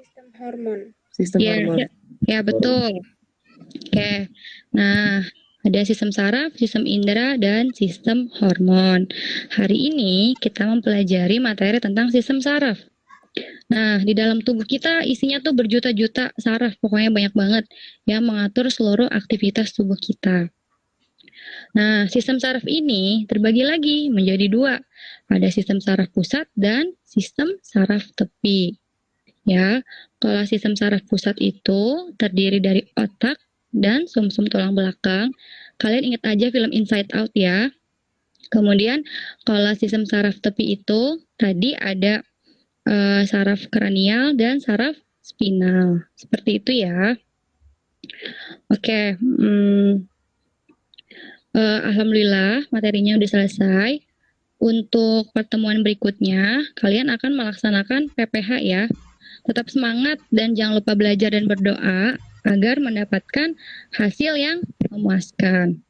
sistem hormon. Sistem Ya, hormon. ya betul. Oke, nah ada sistem saraf, sistem indera, dan sistem hormon. Hari ini kita mempelajari materi tentang sistem saraf. Nah, di dalam tubuh kita isinya tuh berjuta-juta saraf, pokoknya banyak banget yang mengatur seluruh aktivitas tubuh kita. Nah, sistem saraf ini terbagi lagi menjadi 2. Ada sistem saraf pusat dan sistem saraf tepi. Ya, kalau sistem saraf pusat itu terdiri dari otak dan sumsum tulang belakang. Kalian ingat aja film Inside Out ya. Kemudian kalau sistem saraf tepi itu tadi ada saraf kranial dan saraf spinal. Seperti itu ya. Oke, alhamdulillah materinya udah selesai. Untuk pertemuan berikutnya, kalian akan melaksanakan PPH ya. Tetap semangat dan jangan lupa belajar dan berdoa agar mendapatkan hasil yang memuaskan.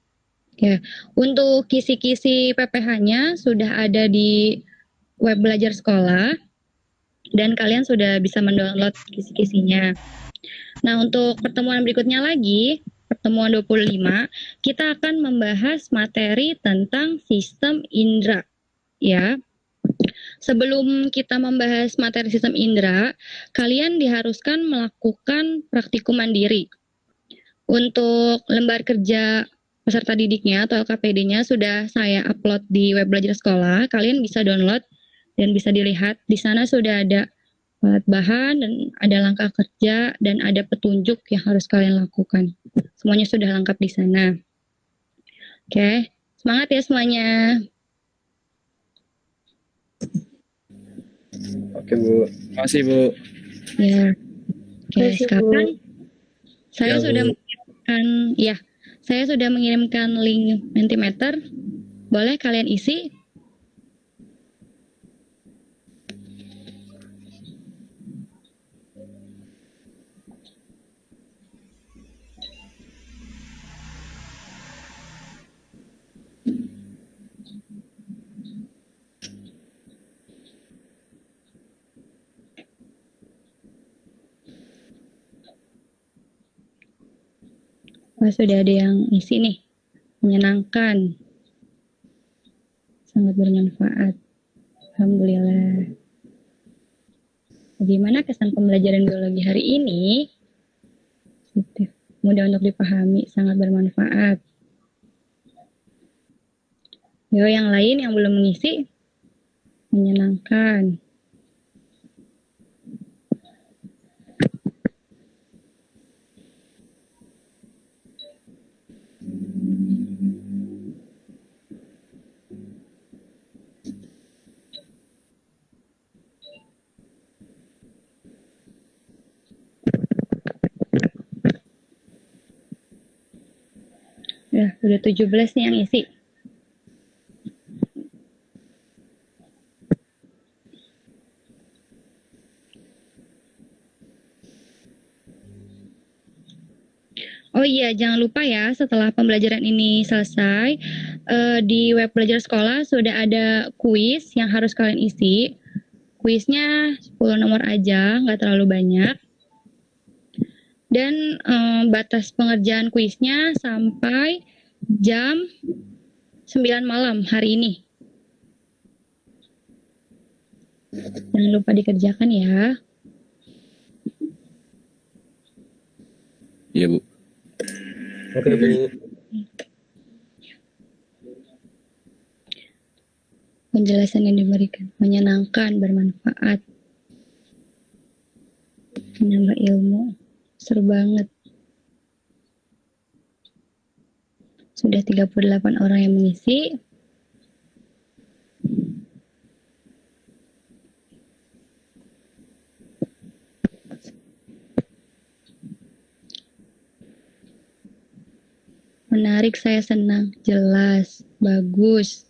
Ya, untuk kisi-kisi PPH-nya sudah ada di web belajar sekolah dan kalian sudah bisa mendownload kisi-kisinya. Nah, untuk pertemuan berikutnya lagi, pertemuan 25, kita akan membahas materi tentang sistem indera. Ya, sebelum kita membahas materi sistem indera, kalian diharuskan melakukan praktikum mandiri. Untuk lembar kerja peserta didiknya atau LKPD-nya sudah saya upload di web belajar sekolah. Kalian bisa download dan bisa dilihat. Di sana sudah ada alat bahan dan ada langkah kerja dan ada petunjuk yang harus kalian lakukan. Semuanya sudah lengkap di sana. Oke, semangat ya semuanya. Oke, Bu. Makasih, Bu. Ya. Oke, Terima kasih, Bu. sekarang saya Ya, sudah Bu. mengirimkan saya sudah mengirimkan link Mentimeter. Boleh kalian isi? Wah, sudah ada yang isi nih. Menyenangkan. Sangat bermanfaat. Alhamdulillah. Bagaimana kesan pembelajaran biologi hari ini? Positif. Mudah untuk dipahami, sangat bermanfaat. Yo, yang lain yang belum mengisi? Menyenangkan. Ya, udah 17 nih yang isi. Oh iya, jangan lupa ya setelah pembelajaran ini selesai, di web belajar sekolah sudah ada kuis yang harus kalian isi. Kuisnya 10 nomor aja, nggak terlalu banyak. Dan batas pengerjaan kuisnya sampai jam 9 malam hari ini. Jangan lupa dikerjakan ya. Iya, Bu. Oke, Bu. Penjelasan yang diberikan menyenangkan, bermanfaat, menambah ilmu. Seru banget. Sudah 38 orang yang mengisi. Menarik, saya senang. Jelas, bagus.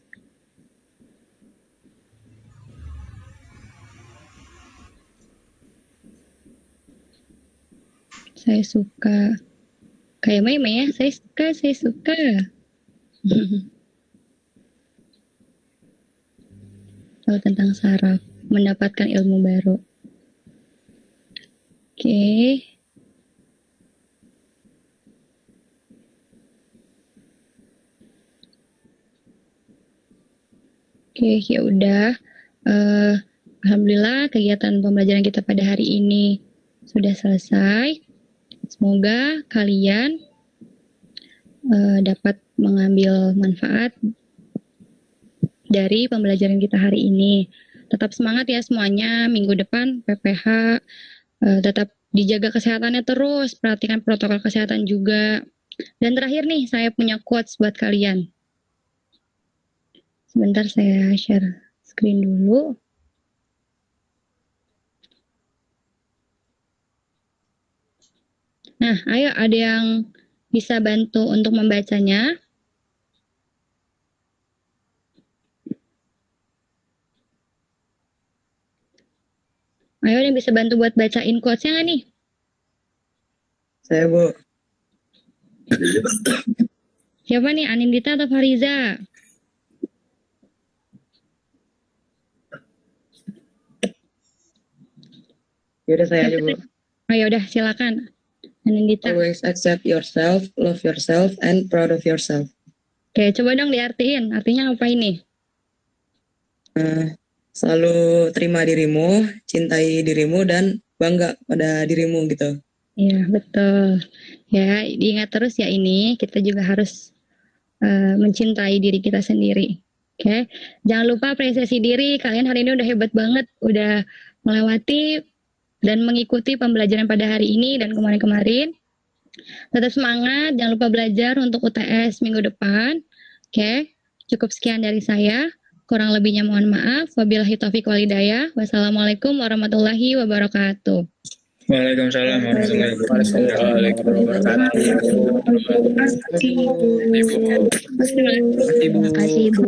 Saya suka. Kayak Meme ya, saya suka. Tahu tentang saraf, mendapatkan ilmu baru. Oke. Oke, ya udah. Alhamdulillah kegiatan pembelajaran kita pada hari ini sudah selesai. Semoga kalian dapat mengambil manfaat dari pembelajaran kita hari ini. Tetap semangat ya semuanya. Minggu depan PPH, tetap dijaga kesehatannya terus. Perhatikan protokol kesehatan juga. Dan terakhir nih, saya punya quotes buat kalian. Sebentar saya share screen dulu. Nah, ayo ada yang bisa bantu untuk membacanya? Ayo ada yang bisa bantu buat bacain quotes-nya nggak nih? Saya, Bu. Siapa nih, Anindita atau Fariza? Yaudah saya aja, Bu. Ayo udah silakan. Anindita. Always accept yourself, love yourself, and proud of yourself. Oke, coba dong diartiin. Artinya apa ini? Selalu terima dirimu, cintai dirimu, dan bangga pada dirimu gitu. Iya, betul. Ya, diingat terus ya ini, kita juga harus mencintai diri kita sendiri. Oke, jangan lupa apresiasi diri. Kalian hari ini udah hebat banget, udah melewati dan mengikuti pembelajaran pada hari ini dan kemarin-kemarin. Tetap semangat, jangan lupa belajar untuk UTS minggu depan. Oke, cukup sekian dari saya. Kurang lebihnya mohon maaf. Wabillahi taufiq wal hidayah. Wassalamualaikum warahmatullahi wabarakatuh. Waalaikumsalam warahmatullahi wabarakatuh. Terima kasih, Bu. Terima kasih, Bu.